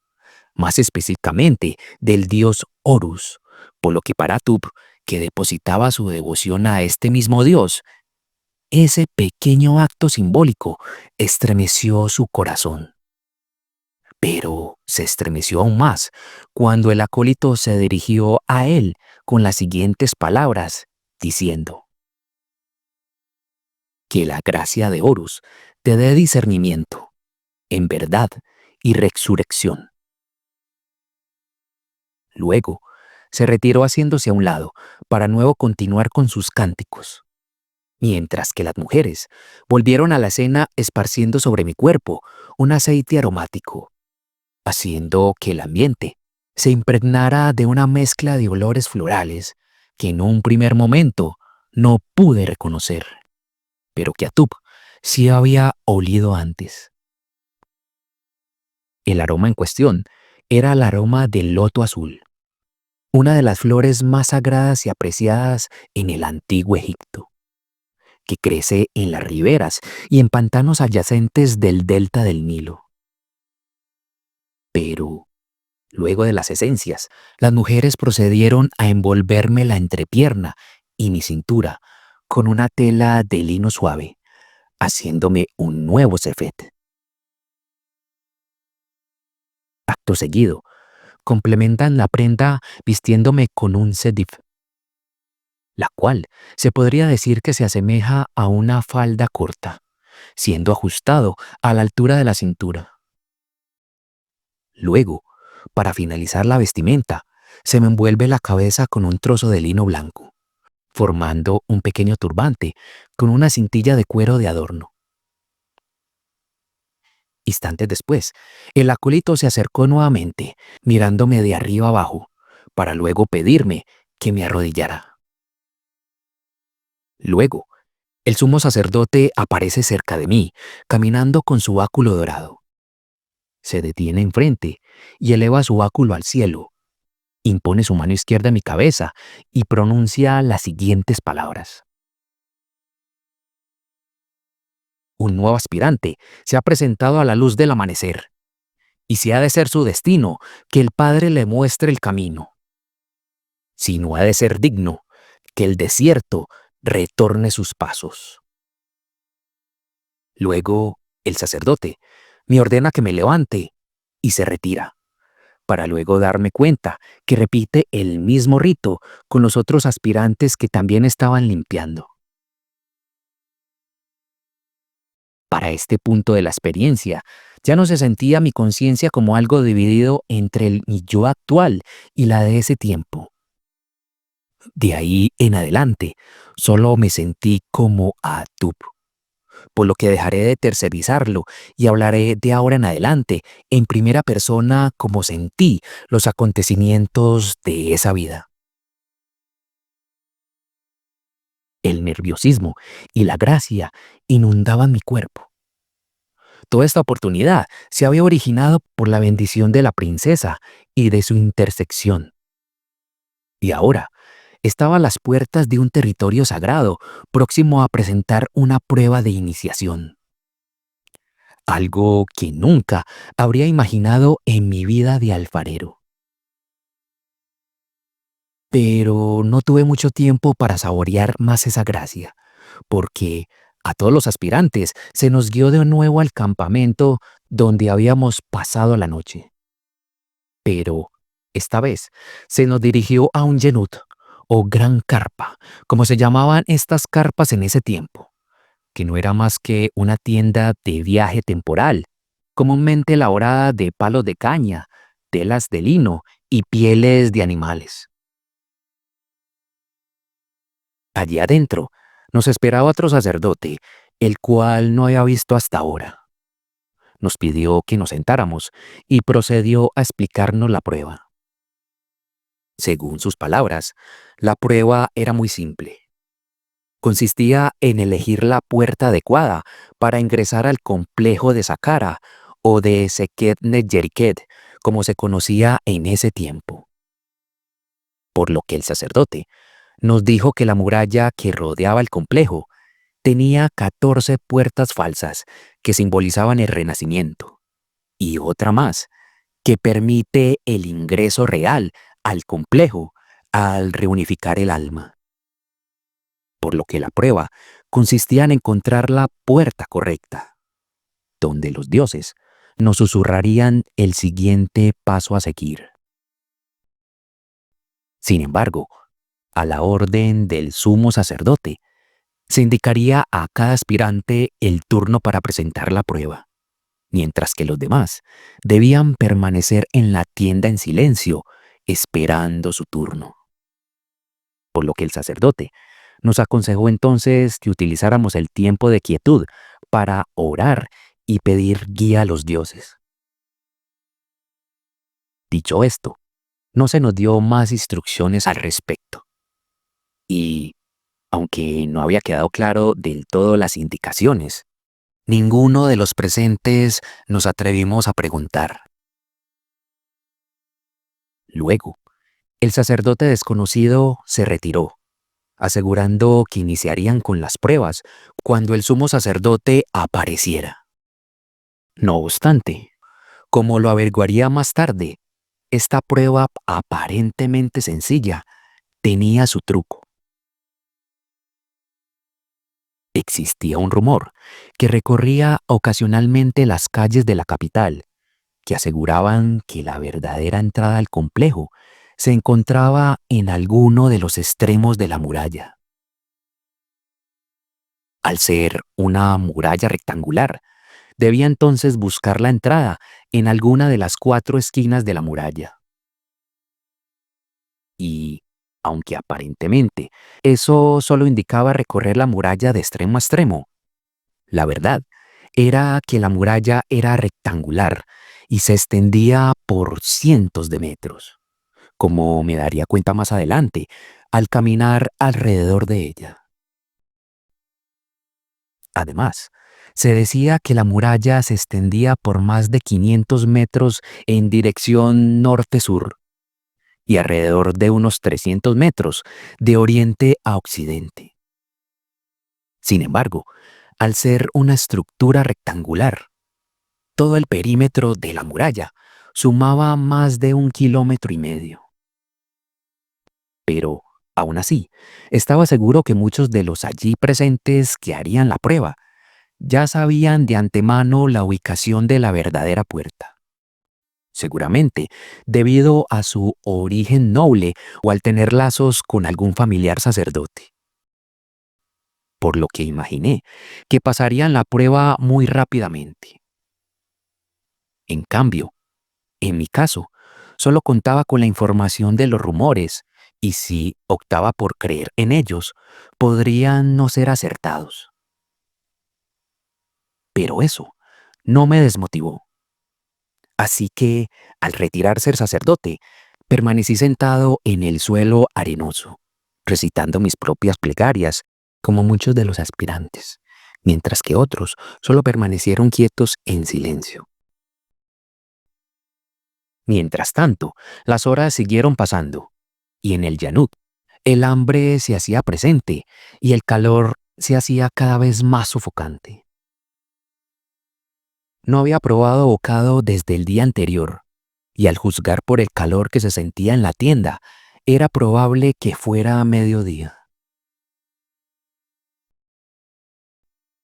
más específicamente del dios Horus, por lo que para Atub, que depositaba su devoción a este mismo dios, ese pequeño acto simbólico estremeció su corazón. Pero se estremeció aún más cuando el acólito se dirigió a él con las siguientes palabras, diciendo: que la gracia de Horus te dé discernimiento, en verdad y resurrección. Luego se retiró haciéndose a un lado para nuevo continuar con sus cánticos, mientras que las mujeres volvieron a la escena esparciendo sobre mi cuerpo un aceite aromático, haciendo que el ambiente se impregnara de una mezcla de olores florales que en un primer momento no pude reconocer, pero que Atub sí había olido antes. El aroma en cuestión era el aroma del loto azul, una de las flores más sagradas y apreciadas en el antiguo Egipto, que crece en las riberas y en pantanos adyacentes del delta del Nilo. Pero luego de las esencias, las mujeres procedieron a envolverme la entrepierna y mi cintura con una tela de lino suave, haciéndome un nuevo sefet. Acto seguido, complementan la prenda vistiéndome con un sedif, la cual se podría decir que se asemeja a una falda corta, siendo ajustado a la altura de la cintura. Luego, para finalizar la vestimenta, se me envuelve la cabeza con un trozo de lino blanco, formando un pequeño turbante con una cintilla de cuero de adorno. Instantes después, el acólito se acercó nuevamente, mirándome de arriba abajo, para luego pedirme que me arrodillara. Luego, el sumo sacerdote aparece cerca de mí, caminando con su báculo dorado. Se detiene enfrente y eleva su báculo al cielo, impone su mano izquierda en mi cabeza y pronuncia las siguientes palabras: un nuevo aspirante se ha presentado a la luz del amanecer, y si ha de ser su destino, que el Padre le muestre el camino. Si no ha de ser digno, que el desierto retorne sus pasos. Luego, el sacerdote me ordena que me levante y se retira, para luego darme cuenta que repite el mismo rito con los otros aspirantes que también estaban limpiando. Para este punto de la experiencia, ya no se sentía mi conciencia como algo dividido entre mi yo actual y la de ese tiempo. De ahí en adelante, solo me sentí como Atub, por lo que dejaré de tercerizarlo y hablaré de ahora en adelante en primera persona como sentí los acontecimientos de esa vida. El nerviosismo y la gracia inundaban mi cuerpo. Toda esta oportunidad se había originado por la bendición de la princesa y de su intersección. Y ahora estaba a las puertas de un territorio sagrado, próximo a presentar una prueba de iniciación. Algo que nunca habría imaginado en mi vida de alfarero. Pero no tuve mucho tiempo para saborear más esa gracia, porque a todos los aspirantes se nos guió de nuevo al campamento donde habíamos pasado la noche. Pero esta vez se nos dirigió a un yenut, o gran carpa, como se llamaban estas carpas en ese tiempo, que no era más que una tienda de viaje temporal, comúnmente elaborada de palos de caña, telas de lino y pieles de animales. Allí adentro nos esperaba otro sacerdote, el cual no había visto hasta ahora. Nos pidió que nos sentáramos y procedió a explicarnos la prueba. Según sus palabras, la prueba era muy simple. Consistía en elegir la puerta adecuada para ingresar al complejo de Saqqara o de Seket Netjeriket, como se conocía en ese tiempo. Por lo que el sacerdote nos dijo que la muralla que rodeaba el complejo tenía 14 puertas falsas que simbolizaban el renacimiento, y otra más que permite el ingreso real al complejo al reunificar el alma. Por lo que la prueba consistía en encontrar la puerta correcta, donde los dioses nos susurrarían el siguiente paso a seguir. Sin embargo, a la orden del sumo sacerdote, se indicaría a cada aspirante el turno para presentar la prueba, mientras que los demás debían permanecer en la tienda en silencio, esperando su turno. Por lo que el sacerdote nos aconsejó entonces que utilizáramos el tiempo de quietud para orar y pedir guía a los dioses. Dicho esto, no se nos dio más instrucciones al respecto. Y, aunque no había quedado claro del todo las indicaciones, ninguno de los presentes nos atrevimos a preguntar. Luego, el sacerdote desconocido se retiró, asegurando que iniciarían con las pruebas cuando el sumo sacerdote apareciera. No obstante, como lo averiguaría más tarde, esta prueba aparentemente sencilla tenía su truco. Existía un rumor que recorría ocasionalmente las calles de la capital, que aseguraban que la verdadera entrada al complejo se encontraba en alguno de los extremos de la muralla. Al ser una muralla rectangular, debía entonces buscar la entrada en alguna de las 4 esquinas de la muralla. Y, aunque aparentemente eso solo indicaba recorrer la muralla de extremo a extremo, la verdad era que la muralla era rectangular y se extendía por cientos de metros, como me daría cuenta más adelante al caminar alrededor de ella. Además, se decía que la muralla se extendía por más de 500 metros en dirección norte-sur y alrededor de unos 300 metros de oriente a occidente. Sin embargo, al ser una estructura rectangular, todo el perímetro de la muralla sumaba más de 1,5 kilómetros. Pero, aún así, estaba seguro que muchos de los allí presentes que harían la prueba ya sabían de antemano la ubicación de la verdadera puerta. Seguramente debido a su origen noble o al tener lazos con algún familiar sacerdote. Por lo que imaginé que pasarían la prueba muy rápidamente. En cambio, en mi caso, solo contaba con la información de los rumores y si optaba por creer en ellos, podrían no ser acertados. Pero eso no me desmotivó. Así que, al retirarse el sacerdote, permanecí sentado en el suelo arenoso, recitando mis propias plegarias, como muchos de los aspirantes, mientras que otros solo permanecieron quietos en silencio. Mientras tanto, las horas siguieron pasando, y en el Yanut, el hambre se hacía presente y el calor se hacía cada vez más sofocante. No había probado bocado desde el día anterior, y al juzgar por el calor que se sentía en la tienda, Era probable que fuera a mediodía.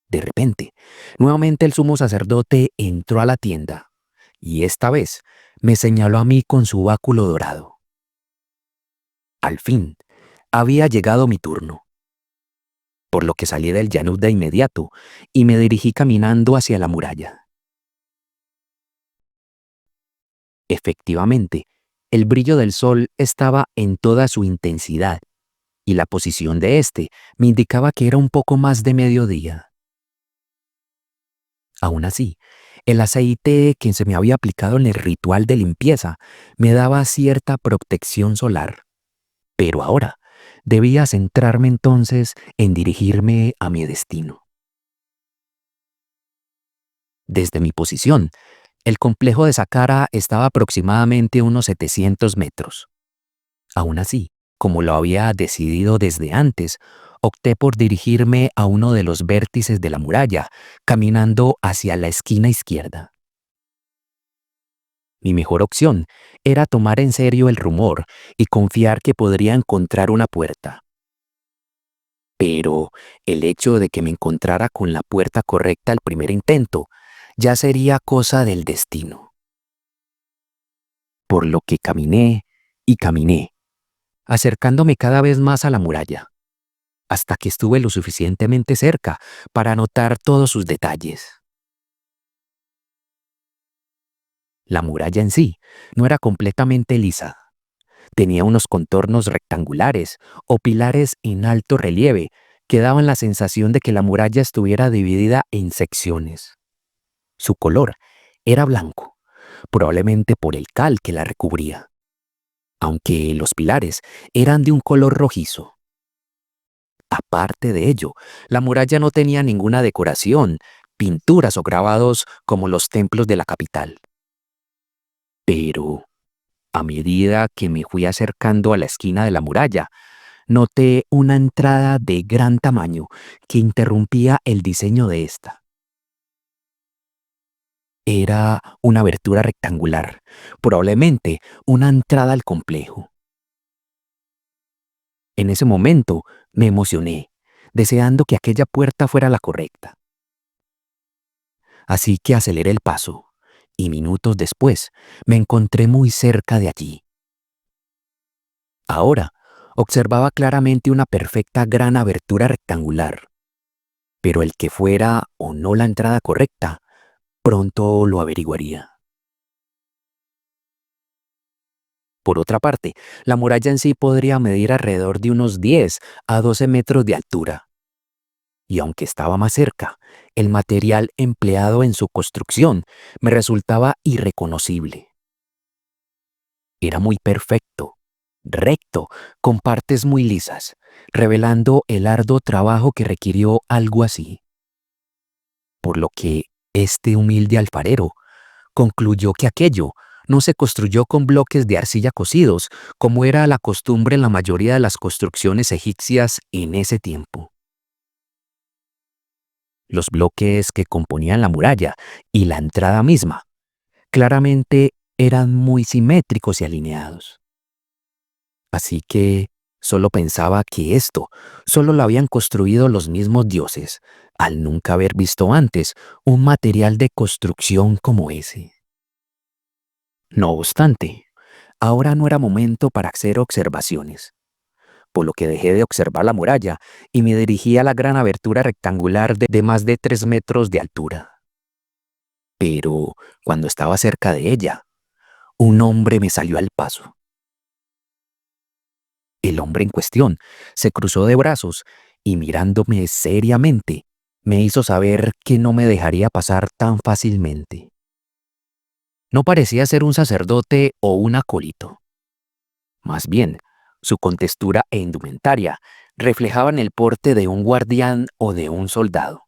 De repente, nuevamente el sumo sacerdote entró a la tienda y esta vez me señaló a mí con su báculo dorado. Al fin, había llegado mi turno, por lo que salí del Yanud de inmediato y me dirigí caminando hacia la muralla. Efectivamente, el brillo del sol estaba en toda su intensidad y la posición de éste me indicaba que era un poco más de mediodía. Aún así, el aceite que se me había aplicado en el ritual de limpieza me daba cierta protección solar. Pero ahora debía centrarme entonces en dirigirme a mi destino. Desde mi posición, el complejo de Saqqara estaba aproximadamente a unos 700 metros. Aún así, como lo había decidido desde antes, opté por dirigirme a uno de los vértices de la muralla, caminando hacia la esquina izquierda. Mi mejor opción era tomar en serio el rumor y confiar que podría encontrar una puerta. Pero el hecho de que me encontrara con la puerta correcta al primer intento ya sería cosa del destino. Por lo que caminé y caminé, acercándome cada vez más a la muralla, hasta que estuve lo suficientemente cerca para notar todos sus detalles. La muralla en sí no era completamente lisa. Tenía unos contornos rectangulares o pilares en alto relieve que daban la sensación de que la muralla estuviera dividida en secciones. Su color era blanco, probablemente por el cal que la recubría, aunque los pilares eran de un color rojizo. Aparte de ello, la muralla no tenía ninguna decoración, pinturas o grabados como los templos de la capital. Pero, a medida que me fui acercando a la esquina de la muralla, noté una entrada de gran tamaño que interrumpía el diseño de esta. Era una abertura rectangular, probablemente una entrada al complejo. En ese momento me emocioné, deseando que aquella puerta fuera la correcta. Así que aceleré el paso, y minutos después me encontré muy cerca de allí. Ahora observaba claramente una perfecta gran abertura rectangular, pero el que fuera o no la entrada correcta, pronto lo averiguaría. Por otra parte, la muralla en sí podría medir alrededor de unos 10 a 12 metros de altura. Y aunque estaba más cerca, el material empleado en su construcción me resultaba irreconocible. Era muy perfecto, recto, con partes muy lisas, revelando el arduo trabajo que requirió algo así. Por lo que este humilde alfarero concluyó que aquello no se construyó con bloques de arcilla cocidos, como era la costumbre en la mayoría de las construcciones egipcias en ese tiempo. Los bloques que componían la muralla y la entrada misma claramente eran muy simétricos y alineados. Así que solo pensaba que esto solo lo habían construido los mismos dioses, al nunca haber visto antes un material de construcción como ese. No obstante, ahora no era momento para hacer observaciones, por lo que dejé de observar la muralla y me dirigí a la gran abertura rectangular de más de 3 metros de altura. Pero cuando estaba cerca de ella, un hombre me salió al paso. El hombre en cuestión se cruzó de brazos y mirándome seriamente, me hizo saber que no me dejaría pasar tan fácilmente. No parecía ser un sacerdote o un acólito. Más bien, su contextura e indumentaria reflejaban el porte de un guardián o de un soldado.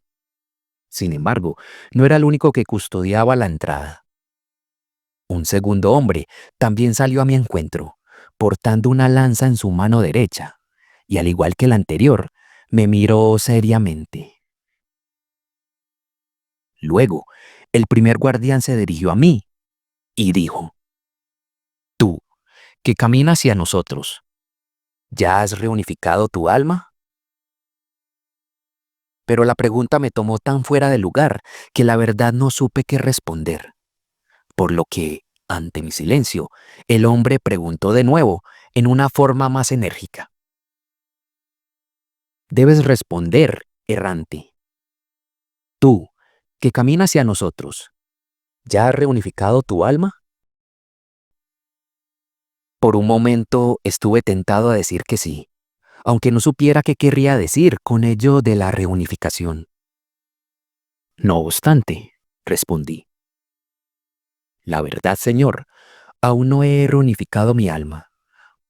Sin embargo, no era el único que custodiaba la entrada. Un segundo hombre también salió a mi encuentro, portando una lanza en su mano derecha, y al igual que el anterior, me miró seriamente. Luego, el primer guardián se dirigió a mí y dijo: «Tú, que camina hacia nosotros, ¿Ya has reunificado tu alma? Pero la pregunta me tomó tan fuera de lugar que la verdad no supe qué responder. Por lo que, ante mi silencio, el hombre preguntó de nuevo, en una forma más enérgica. Debes responder, errante. Tú, que caminas hacia nosotros, ¿ya has reunificado tu alma? Por un momento estuve tentado a decir que sí, aunque no supiera qué querría decir con ello de la reunificación. No obstante, respondí, la verdad, Señor, aún no he reunificado mi alma,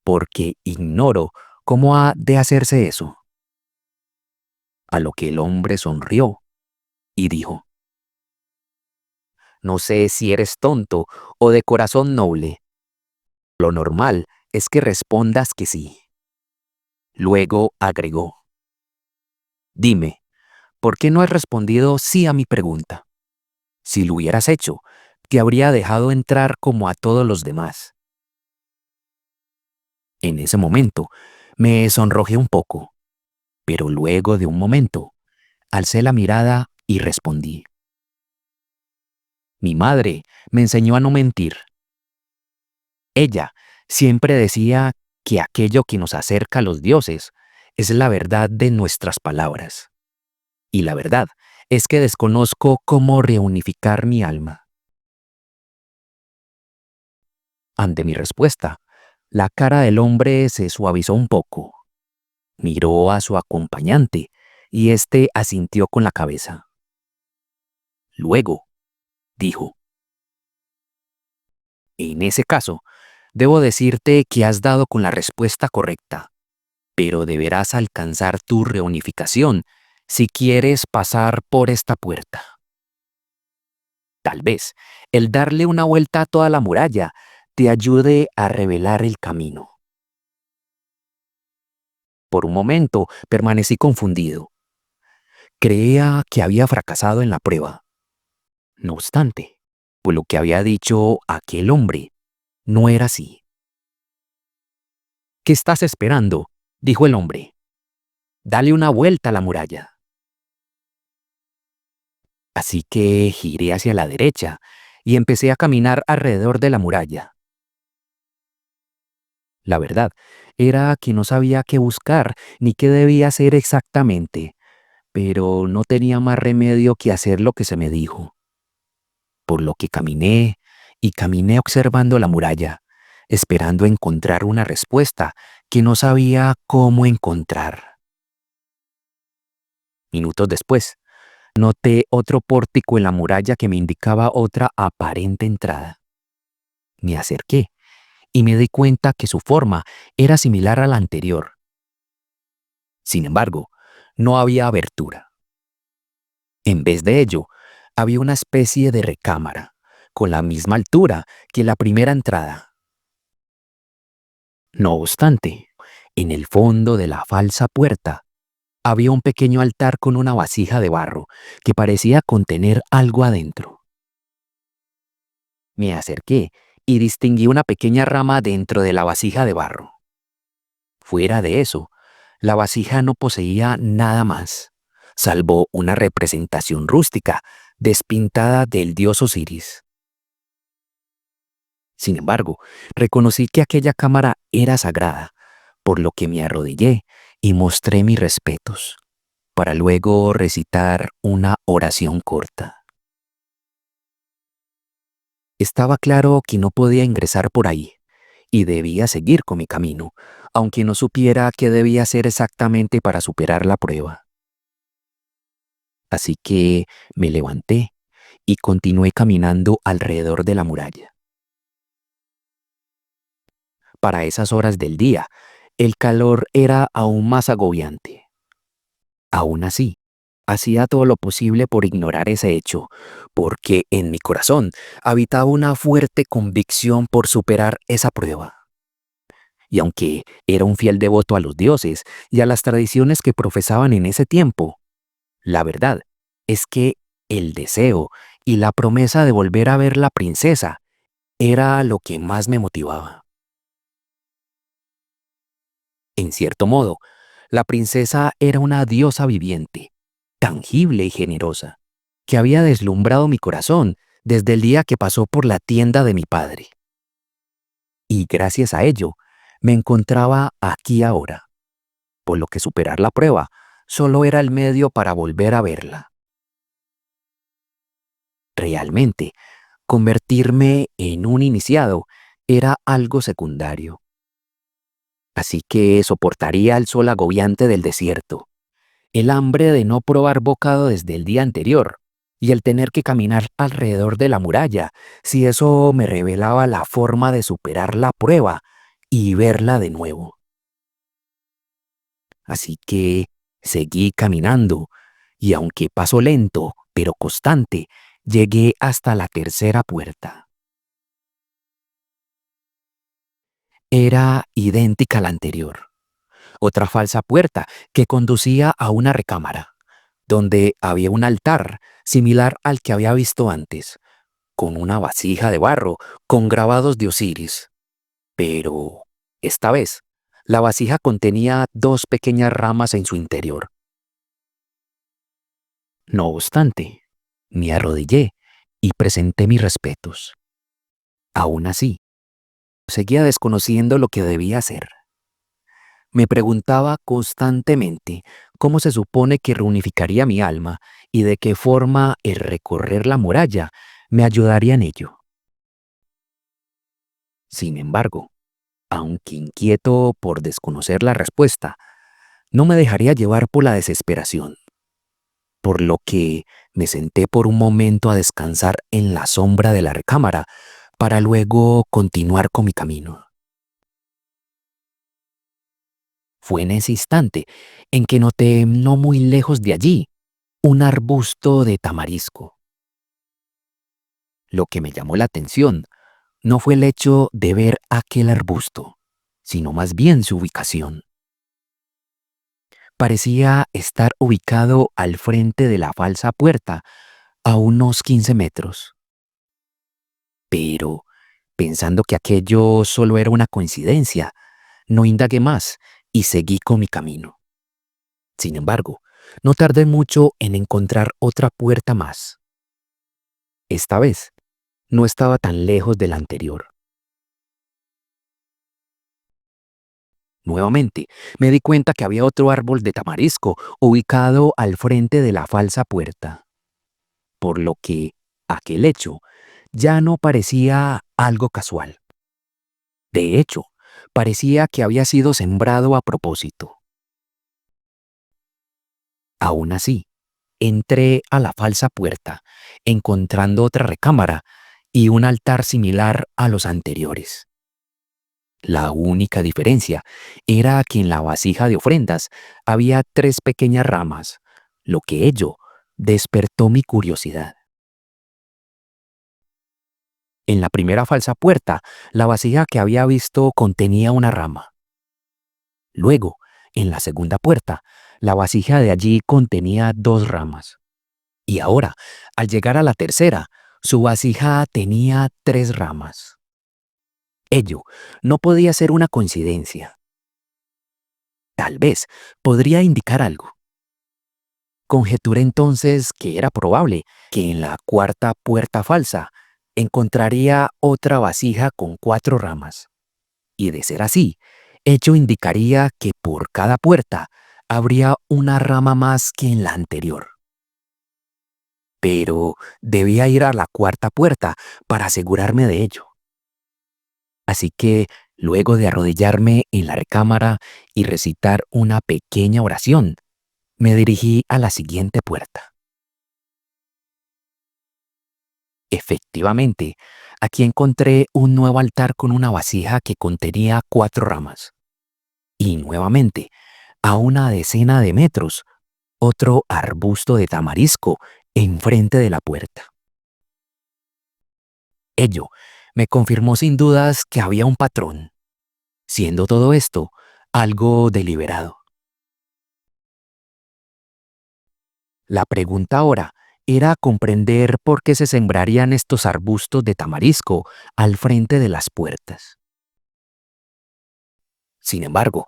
porque ignoro cómo ha de hacerse eso. A lo que el hombre sonrió y dijo, no sé si eres tonto o de corazón noble. Lo normal es que respondas que sí. Luego agregó, dime, ¿por qué no has respondido sí a mi pregunta? Si lo hubieras hecho, te habría dejado entrar como a todos los demás. En ese momento, me sonrojé un poco, pero luego de un momento, alcé la mirada y respondí. Mi madre me enseñó a no mentir. Ella siempre decía que aquello que nos acerca a los dioses es la verdad de nuestras palabras. Y la verdad es que desconozco cómo reunificar mi alma. Ante mi respuesta, la cara del hombre se suavizó un poco. Miró a su acompañante y éste asintió con la cabeza. Luego, dijo, en ese caso, debo decirte que has dado con la respuesta correcta, pero deberás alcanzar tu reunificación si quieres pasar por esta puerta. Tal vez el darle una vuelta a toda la muralla te ayude a revelar el camino. Por un momento permanecí confundido. Creía que había fracasado en la prueba. No obstante, pues lo que había dicho aquel hombre no era así. ¿Qué estás esperando?, dijo el hombre. Dale una vuelta a la muralla. Así que giré hacia la derecha y empecé a caminar alrededor de la muralla. La verdad era que no sabía qué buscar ni qué debía hacer exactamente, pero no tenía más remedio que hacer lo que se me dijo. Por lo que caminé y caminé observando la muralla, esperando encontrar una respuesta que no sabía cómo encontrar. Minutos después, noté otro pórtico en la muralla que me indicaba otra aparente entrada. Me acerqué y me di cuenta que su forma era similar a la anterior. Sin embargo, no había abertura. En vez de ello, había una especie de recámara, con la misma altura que la primera entrada. No obstante, en el fondo de la falsa puerta había un pequeño altar con una vasija de barro que parecía contener algo adentro. Me acerqué y distinguí una pequeña rama dentro de la vasija de barro. Fuera de eso, la vasija no poseía nada más, salvo una representación rústica, despintada del dios Osiris. Sin embargo, reconocí que aquella cámara era sagrada, por lo que me arrodillé y mostré mis respetos, para luego recitar una oración corta. Estaba claro que no podía ingresar por ahí, y debía seguir con mi camino, aunque no supiera qué debía hacer exactamente para superar la prueba. Así que me levanté y continué caminando alrededor de la muralla. Para esas horas del día, el calor era aún más agobiante. Aún así, hacía todo lo posible por ignorar ese hecho, porque en mi corazón habitaba una fuerte convicción por superar esa prueba. Y aunque era un fiel devoto a los dioses y a las tradiciones que profesaban en ese tiempo, la verdad es que el deseo y la promesa de volver a ver la princesa era lo que más me motivaba. En cierto modo, la princesa era una diosa viviente, tangible y generosa, que había deslumbrado mi corazón desde el día que pasó por la tienda de mi padre. Y gracias a ello, me encontraba aquí ahora, por lo que superar la prueba solo era el medio para volver a verla. Realmente, convertirme en un iniciado era algo secundario. Así que soportaría el sol agobiante del desierto, el hambre de no probar bocado desde el día anterior y el tener que caminar alrededor de la muralla si eso me revelaba la forma de superar la prueba y verla de nuevo. Así que seguí caminando y aunque paso lento pero constante, llegué hasta la tercera puerta. Era idéntica a la anterior, otra falsa puerta que conducía a una recámara, donde había un altar similar al que había visto antes, con una vasija de barro con grabados de Osiris. Pero, esta vez, la vasija contenía dos pequeñas ramas en su interior. No obstante, me arrodillé y presenté mis respetos. Aún así, seguía desconociendo lo que debía hacer. Me preguntaba constantemente cómo se supone que reunificaría mi alma y de qué forma el recorrer la muralla me ayudaría en ello. Sin embargo, aunque inquieto por desconocer la respuesta, no me dejaría llevar por la desesperación, por lo que me senté por un momento a descansar en la sombra de la recámara para luego continuar con mi camino. Fue en ese instante en que noté no muy lejos de allí un arbusto de tamarisco. Lo que me llamó la atención no fue el hecho de ver aquel arbusto, sino más bien su ubicación. Parecía estar ubicado al frente de la falsa puerta, a unos 15 metros. Pero, pensando que aquello solo era una coincidencia, no indagué más y seguí con mi camino. Sin embargo, no tardé mucho en encontrar otra puerta más. Esta vez, no estaba tan lejos de la anterior. Nuevamente, me di cuenta que había otro árbol de tamarisco ubicado al frente de la falsa puerta, por lo que aquel hecho ya no parecía algo casual. De hecho, parecía que había sido sembrado a propósito. Aún así, entré a la falsa puerta, encontrando otra recámara y un altar similar a los anteriores. La única diferencia era que en la vasija de ofrendas había tres pequeñas ramas, lo que ello despertó mi curiosidad. En la primera falsa puerta, la vasija que había visto contenía una rama. Luego, en la segunda puerta, la vasija de allí contenía dos ramas. Y ahora, al llegar a la tercera, su vasija tenía tres ramas. Ello no podía ser una coincidencia. Tal vez podría indicar algo. Conjeturé entonces que era probable que en la cuarta puerta falsa encontraría otra vasija con cuatro ramas. Y de ser así, ello indicaría que por cada puerta habría una rama más que en la anterior. Pero debía ir a la cuarta puerta para asegurarme de ello. Así que, luego de arrodillarme en la recámara y recitar una pequeña oración, me dirigí a la siguiente puerta. Efectivamente, aquí encontré un nuevo altar con una vasija que contenía cuatro ramas. Y nuevamente, a una decena de metros, otro arbusto de tamarisco enfrente de la puerta. Ello me confirmó sin dudas que había un patrón, siendo todo esto algo deliberado. La pregunta ahora era comprender por qué se sembrarían estos arbustos de tamarisco al frente de las puertas. Sin embargo,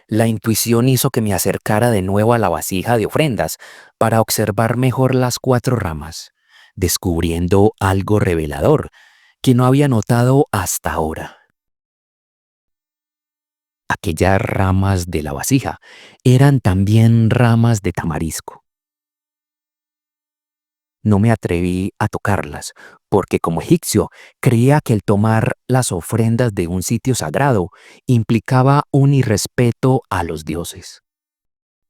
La intuición hizo que me acercara de nuevo a la vasija de ofrendas para observar mejor las 4 ramas, descubriendo algo revelador que no había notado hasta ahora. Aquellas ramas de la vasija eran también ramas de tamarisco. No me atreví a tocarlas, porque como egipcio creía que el tomar las ofrendas de un sitio sagrado implicaba un irrespeto a los dioses.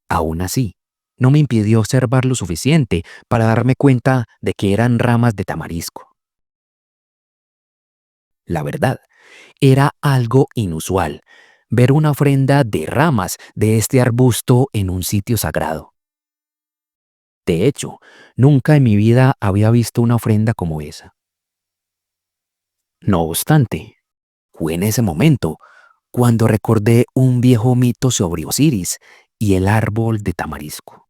Aún así, no me impidió observar lo suficiente para darme cuenta de que eran ramas de tamarisco. La verdad, era algo inusual ver una ofrenda de ramas de este arbusto en un sitio sagrado. De hecho, nunca en mi vida había visto una ofrenda como esa. No obstante, fue en ese momento cuando recordé un viejo mito sobre Osiris y el árbol de tamarisco.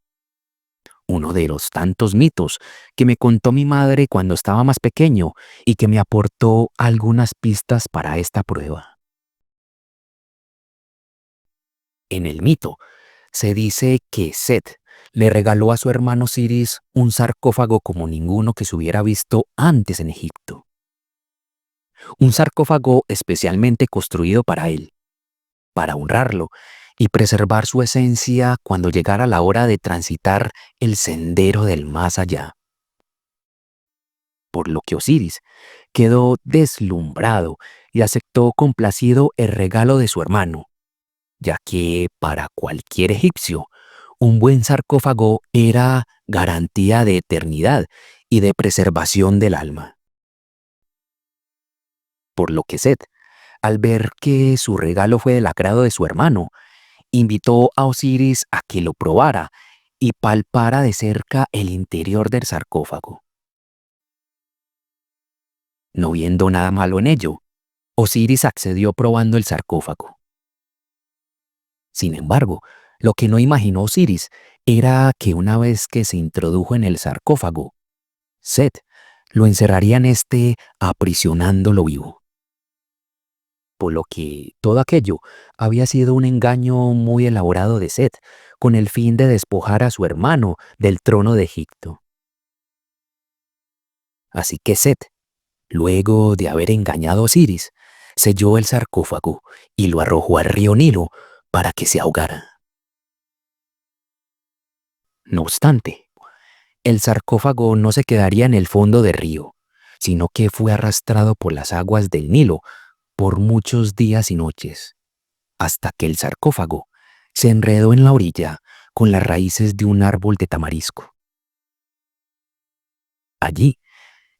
Uno de los tantos mitos que me contó mi madre cuando estaba más pequeño y que me aportó algunas pistas para esta prueba. En el mito, se dice que Set le regaló a su hermano Osiris un sarcófago como ninguno que se hubiera visto antes en Egipto. Un sarcófago especialmente construido para él, para honrarlo y preservar su esencia cuando llegara la hora de transitar el sendero del más allá. Por lo que Osiris quedó deslumbrado y aceptó complacido el regalo de su hermano, ya que para cualquier egipcio, un buen sarcófago era garantía de eternidad y de preservación del alma. Por lo que Set, al ver que su regalo fue del agrado de su hermano, invitó a Osiris a que lo probara y palpara de cerca el interior del sarcófago. No viendo nada malo en ello, Osiris accedió probando el sarcófago. Sin embargo, lo que no imaginó Osiris era que una vez que se introdujo en el sarcófago, Set lo encerraría en este aprisionándolo vivo. Por lo que todo aquello había sido un engaño muy elaborado de Set, con el fin de despojar a su hermano del trono de Egipto. Así que Set, luego de haber engañado a Osiris, selló el sarcófago y lo arrojó al río Nilo para que se ahogara. No obstante, el sarcófago no se quedaría en el fondo del río, sino que fue arrastrado por las aguas del Nilo por muchos días y noches, hasta que el sarcófago se enredó en la orilla con las raíces de un árbol de tamarisco. Allí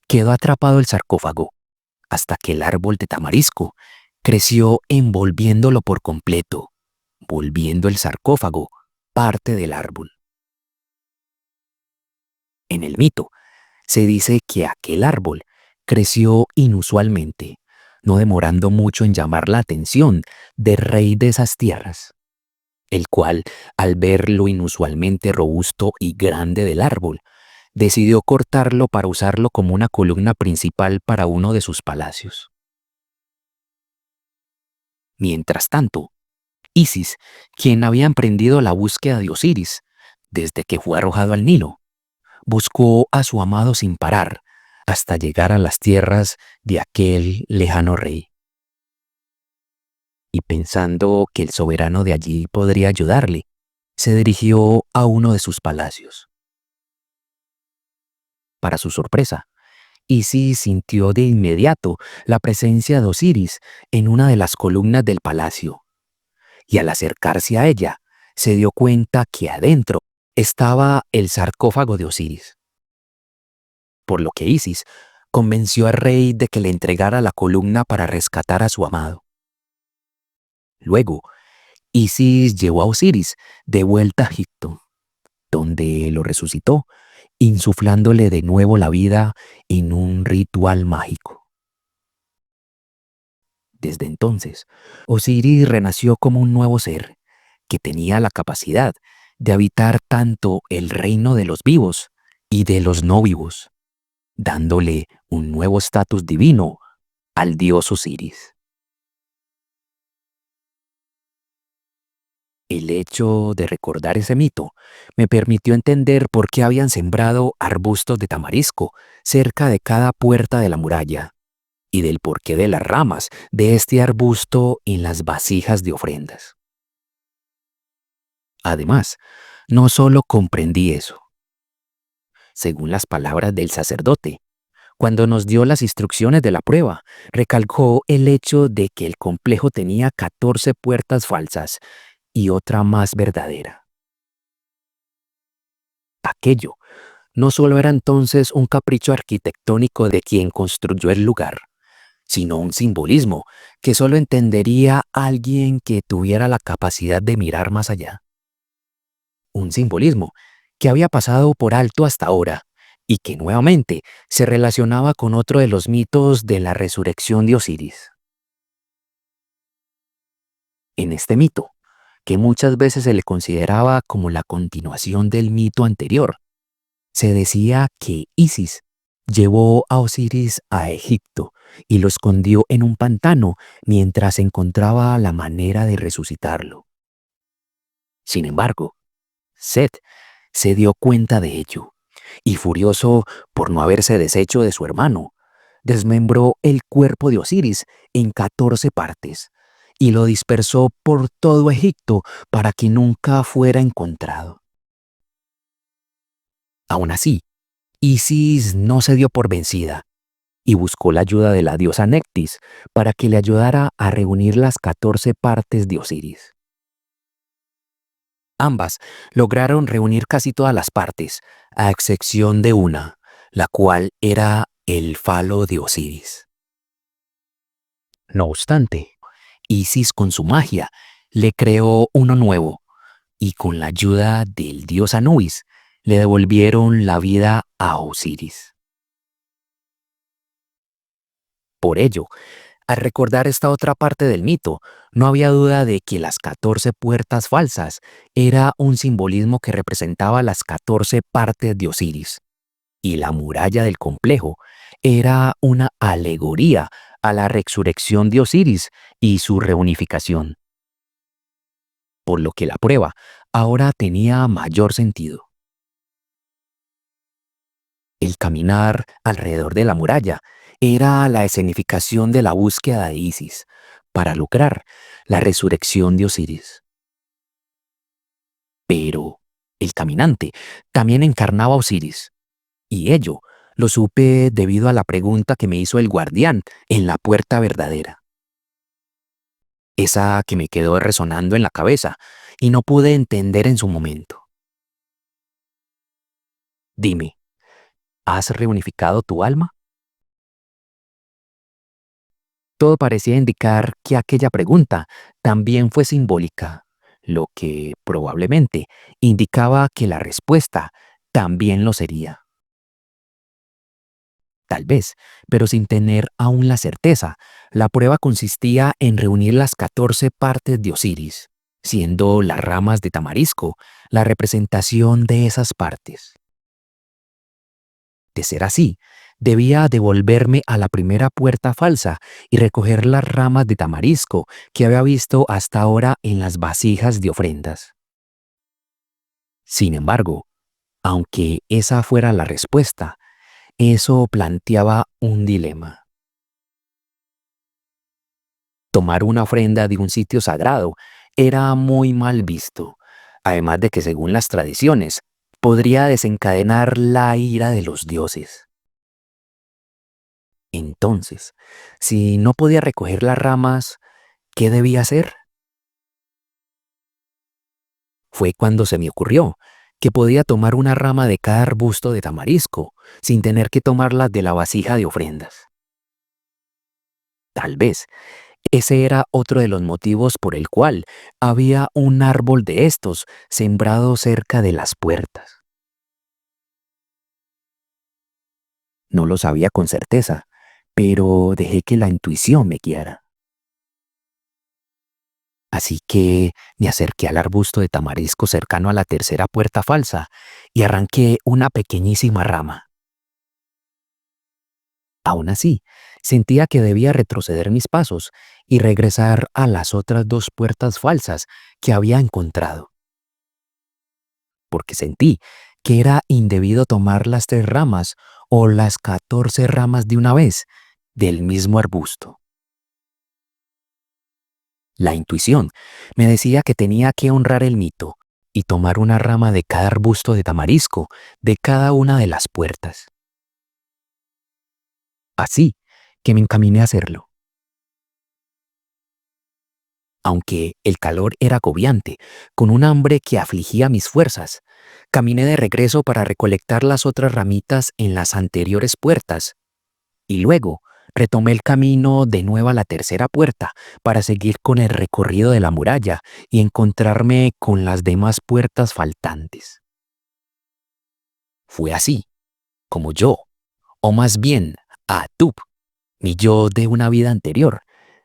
quedó atrapado el sarcófago, hasta que el árbol de tamarisco creció envolviéndolo por completo, volviendo el sarcófago parte del árbol. En el mito, se dice que aquel árbol creció inusualmente, no demorando mucho en llamar la atención del rey de esas tierras, el cual, al ver lo inusualmente robusto y grande del árbol, decidió cortarlo para usarlo como una columna principal para uno de sus palacios. Mientras tanto, Isis, quien había emprendido la búsqueda de Osiris desde que fue arrojado al Nilo, buscó a su amado sin parar hasta llegar a las tierras de aquel lejano rey. Y pensando que el soberano de allí podría ayudarle, se dirigió a uno de sus palacios. Para su sorpresa, Isis sintió de inmediato la presencia de Osiris en una de las columnas del palacio, y al acercarse a ella, se dio cuenta que adentro estaba el sarcófago de Osiris. Por lo que Isis convenció al rey de que le entregara la columna para rescatar a su amado. Luego, Isis llevó a Osiris de vuelta a Egipto, donde lo resucitó, insuflándole de nuevo la vida en un ritual mágico. Desde entonces, Osiris renació como un nuevo ser que tenía la capacidad de habitar tanto el reino de los vivos y de los no vivos, dándole un nuevo estatus divino al dios Osiris. El hecho de recordar ese mito me permitió entender por qué habían sembrado arbustos de tamarisco cerca de cada puerta de la muralla y del porqué de las ramas de este arbusto en las vasijas de ofrendas. Además, no solo comprendí eso. Según las palabras del sacerdote, cuando nos dio las instrucciones de la prueba, recalcó el hecho de que el complejo tenía 14 puertas falsas y otra más verdadera. Aquello no solo era entonces un capricho arquitectónico de quien construyó el lugar, sino un simbolismo que solo entendería alguien que tuviera la capacidad de mirar más allá. Un simbolismo que había pasado por alto hasta ahora y que nuevamente se relacionaba con otro de los mitos de la resurrección de Osiris. En este mito, que muchas veces se le consideraba como la continuación del mito anterior, se decía que Isis llevó a Osiris a Egipto y lo escondió en un pantano mientras encontraba la manera de resucitarlo. Sin embargo, Set se dio cuenta de ello y, furioso por no haberse deshecho de su hermano, desmembró el cuerpo de Osiris en 14 partes y lo dispersó por todo Egipto para que nunca fuera encontrado. Aún así, Isis no se dio por vencida y buscó la ayuda de la diosa Nectis para que le ayudara a reunir las 14 partes de Osiris. Ambas lograron reunir casi todas las partes, a excepción de una, la cual era el falo de Osiris. No obstante, Isis con su magia le creó uno nuevo y con la ayuda del dios Anubis le devolvieron la vida a Osiris. Por ello, al recordar esta otra parte del mito, no había duda de que las 14 puertas falsas era un simbolismo que representaba las 14 partes de Osiris, y la muralla del complejo era una alegoría a la resurrección de Osiris y su reunificación. Por lo que la prueba ahora tenía mayor sentido. El caminar alrededor de la muralla era la escenificación de la búsqueda de Isis para lograr la resurrección de Osiris. Pero el caminante también encarnaba a Osiris, y ello lo supe debido a la pregunta que me hizo el guardián en la puerta verdadera. Esa que me quedó resonando en la cabeza y no pude entender en su momento. Dime, ¿has reunificado tu alma? Todo parecía indicar que aquella pregunta también fue simbólica, lo que probablemente indicaba que la respuesta también lo sería. Tal vez, pero sin tener aún la certeza, la prueba consistía en reunir las 14 partes de Osiris, siendo las ramas de tamarisco la representación de esas partes. De ser así, debía devolverme a la primera puerta falsa y recoger las ramas de tamarisco que había visto hasta ahora en las vasijas de ofrendas. Sin embargo, aunque esa fuera la respuesta, eso planteaba un dilema. Tomar una ofrenda de un sitio sagrado era muy mal visto, además de que según las tradiciones, podría desencadenar la ira de los dioses. Entonces, si no podía recoger las ramas, ¿qué debía hacer? Fue cuando se me ocurrió que podía tomar una rama de cada arbusto de tamarisco, sin tener que tomarla de la vasija de ofrendas. Tal vez ese era otro de los motivos por el cual había un árbol de estos sembrado cerca de las puertas. No lo sabía con certeza, pero dejé que la intuición me guiara. Así que me acerqué al arbusto de tamarisco cercano a la tercera puerta falsa y arranqué una pequeñísima rama. Aún así, Sentía que debía retroceder mis pasos y regresar a las otras dos puertas falsas que había encontrado, porque sentí que era indebido tomar las 3 ramas o las 14 ramas de una vez del mismo arbusto. La intuición me decía que tenía que honrar el mito y tomar una rama de cada arbusto de tamarisco de cada una de las puertas. Así que me encaminé a hacerlo. Aunque el calor era agobiante, con un hambre que afligía mis fuerzas, caminé de regreso para recolectar las otras ramitas en las anteriores puertas y luego retomé el camino de nuevo a la tercera puerta para seguir con el recorrido de la muralla y encontrarme con las demás puertas faltantes. Fue así como yo, o más bien Atub, mi yo de una vida anterior,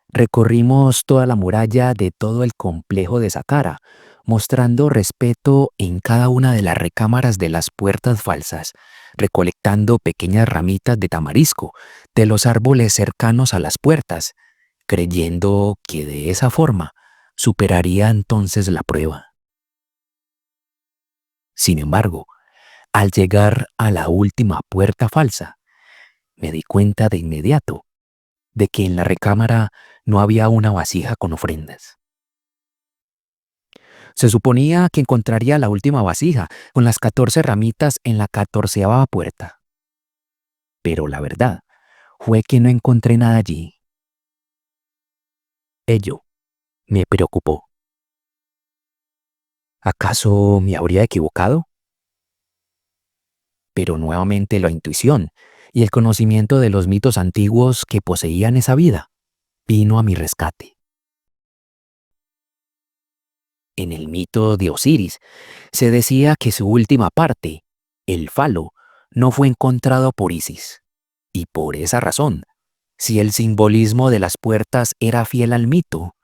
recorrimos toda la muralla de todo el complejo de Saqqara, mostrando respeto en cada una de las recámaras de las puertas falsas, recolectando pequeñas ramitas de tamarisco de los árboles cercanos a las puertas, creyendo que de esa forma superaría entonces la prueba. Sin embargo, al llegar a la última puerta falsa, me di cuenta de inmediato de que en la recámara no había una vasija con ofrendas. Se suponía que encontraría la última vasija con las 14 ramitas en la 14ª puerta. Pero la verdad fue que no encontré nada allí. Ello me preocupó. ¿Acaso me habría equivocado? Pero nuevamente la intuición y el conocimiento de los mitos antiguos que poseían esa vida vino a mi rescate. En el mito de Osiris se decía que su última parte, el falo, no fue encontrado por Isis. Y por esa razón, si el simbolismo de las puertas era fiel al mito,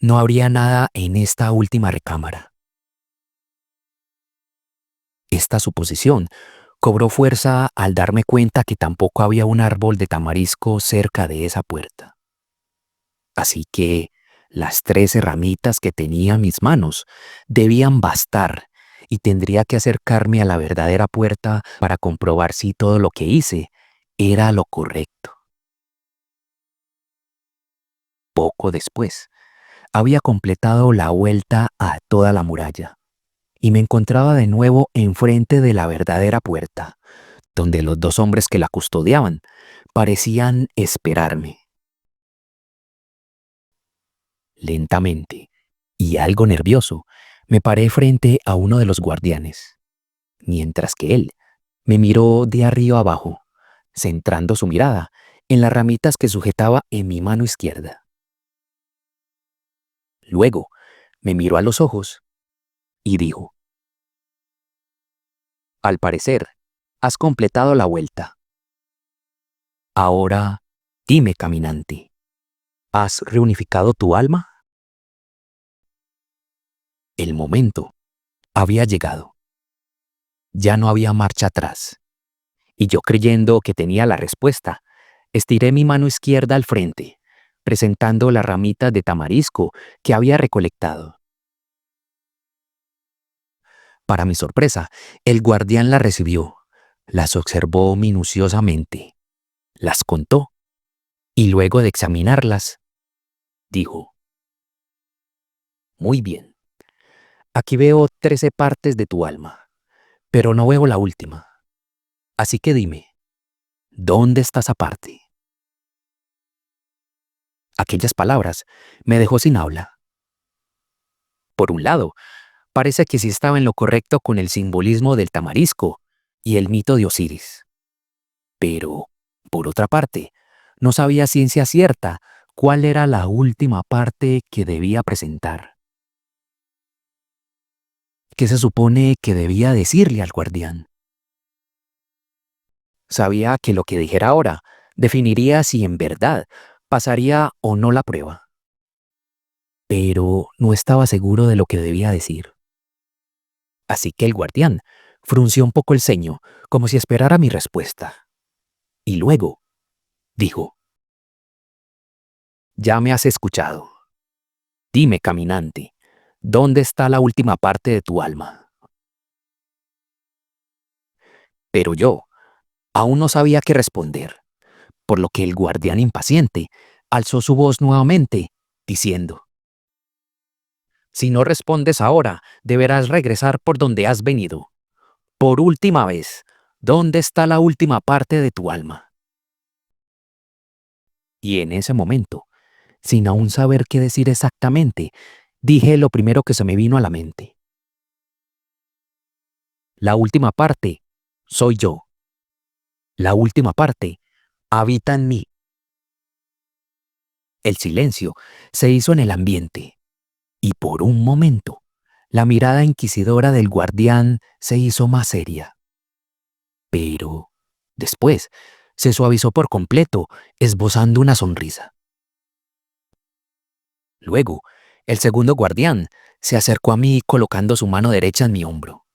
no habría nada en esta última recámara. Esta suposición cobró fuerza al darme cuenta que tampoco había un árbol de tamarisco cerca de esa puerta. Así que las 13 ramitas que tenía en mis manos debían bastar y tendría que acercarme a la verdadera puerta para comprobar si todo lo que hice era lo correcto. Poco después, había completado la vuelta a toda la muralla y me encontraba de nuevo enfrente de la verdadera puerta, donde los 2 hombres que la custodiaban parecían esperarme. Lentamente y algo nervioso, me paré frente a uno de los guardianes, mientras que él me miró de arriba abajo, centrando su mirada en las ramitas que sujetaba en mi mano izquierda. Luego me miró a los ojos y dijo: «Al parecer, has completado la vuelta. Ahora, dime, caminante, ¿has reunificado tu alma?». El momento había llegado. Ya no había marcha atrás. Y yo, creyendo que tenía la respuesta, estiré mi mano izquierda al frente, presentando las ramitas de tamarisco que había recolectado. Para mi sorpresa, el guardián las recibió, las observó minuciosamente, las contó y luego de examinarlas, dijo: «Muy bien, aquí veo 13 partes de tu alma, pero no veo la última. Así que dime, ¿dónde está esa parte?». Aquellas palabras me dejó sin habla. Por un lado, parece que sí estaba en lo correcto con el simbolismo del tamarisco y el mito de Osiris. Pero, por otra parte, no sabía a ciencia cierta cuál era la última parte que debía presentar. ¿Qué se supone que debía decirle al guardián? Sabía que lo que dijera ahora definiría si en verdad pasaría o no la prueba. Pero no estaba seguro de lo que debía decir. Así que el guardián frunció un poco el ceño, como si esperara mi respuesta. Y luego dijo: Ya me has escuchado. Dime, caminante, ¿dónde está la última parte de tu alma? Pero yo aún no sabía qué responder, por lo que el guardián impaciente alzó su voz nuevamente, diciendo: si no respondes ahora, deberás regresar por donde has venido. Por última vez, ¿dónde está la última parte de tu alma? Y en ese momento, sin aún saber qué decir exactamente, dije lo primero que se me vino a la mente. La última parte soy yo. La última parte habita en mí. El silencio se hizo en el ambiente, y por un momento, la mirada inquisidora del guardián se hizo más seria. Pero, después, se suavizó por completo, esbozando una sonrisa. Luego, el segundo guardián se acercó a mí colocando su mano derecha en mi hombro,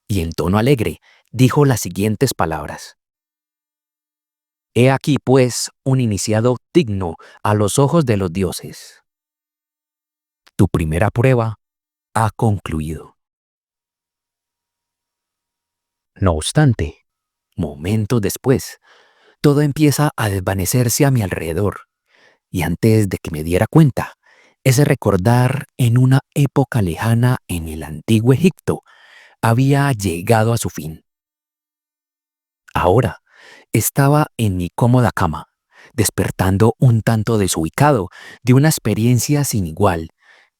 y en tono alegre dijo las siguientes palabras. He aquí, pues, un iniciado digno a los ojos de los dioses. Tu primera prueba ha concluido. No obstante, momentos después, todo empieza a desvanecerse a mi alrededor, y antes de que me diera cuenta, ese recordar en una época lejana en el antiguo Egipto había llegado a su fin. Ahora estaba en mi cómoda cama, despertando un tanto desubicado de una experiencia sin igual,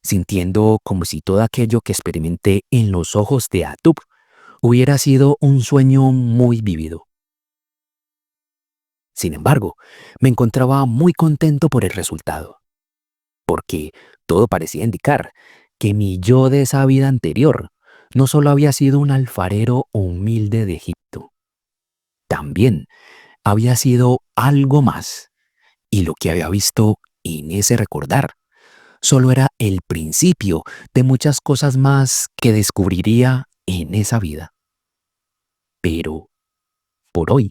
sintiendo como si todo aquello que experimenté en los ojos de Atub hubiera sido un sueño muy vivido. Sin embargo, me encontraba muy contento por el resultado, porque todo parecía indicar que mi yo de esa vida anterior no solo había sido un alfarero humilde de Egipto, también había sido algo más, y lo que había visto en ese recordar solo era el principio de muchas cosas más que descubriría en esa vida. Pero, por hoy,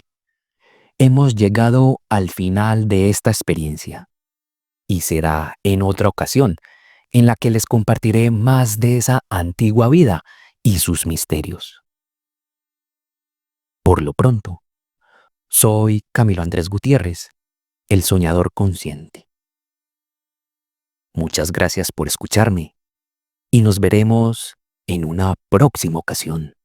hemos llegado al final de esta experiencia, y será en otra ocasión en la que les compartiré más de esa antigua vida y sus misterios. Por lo pronto, soy Camilo Andrés Gutiérrez, el soñador consciente. Muchas gracias por escucharme y nos veremos en una próxima ocasión.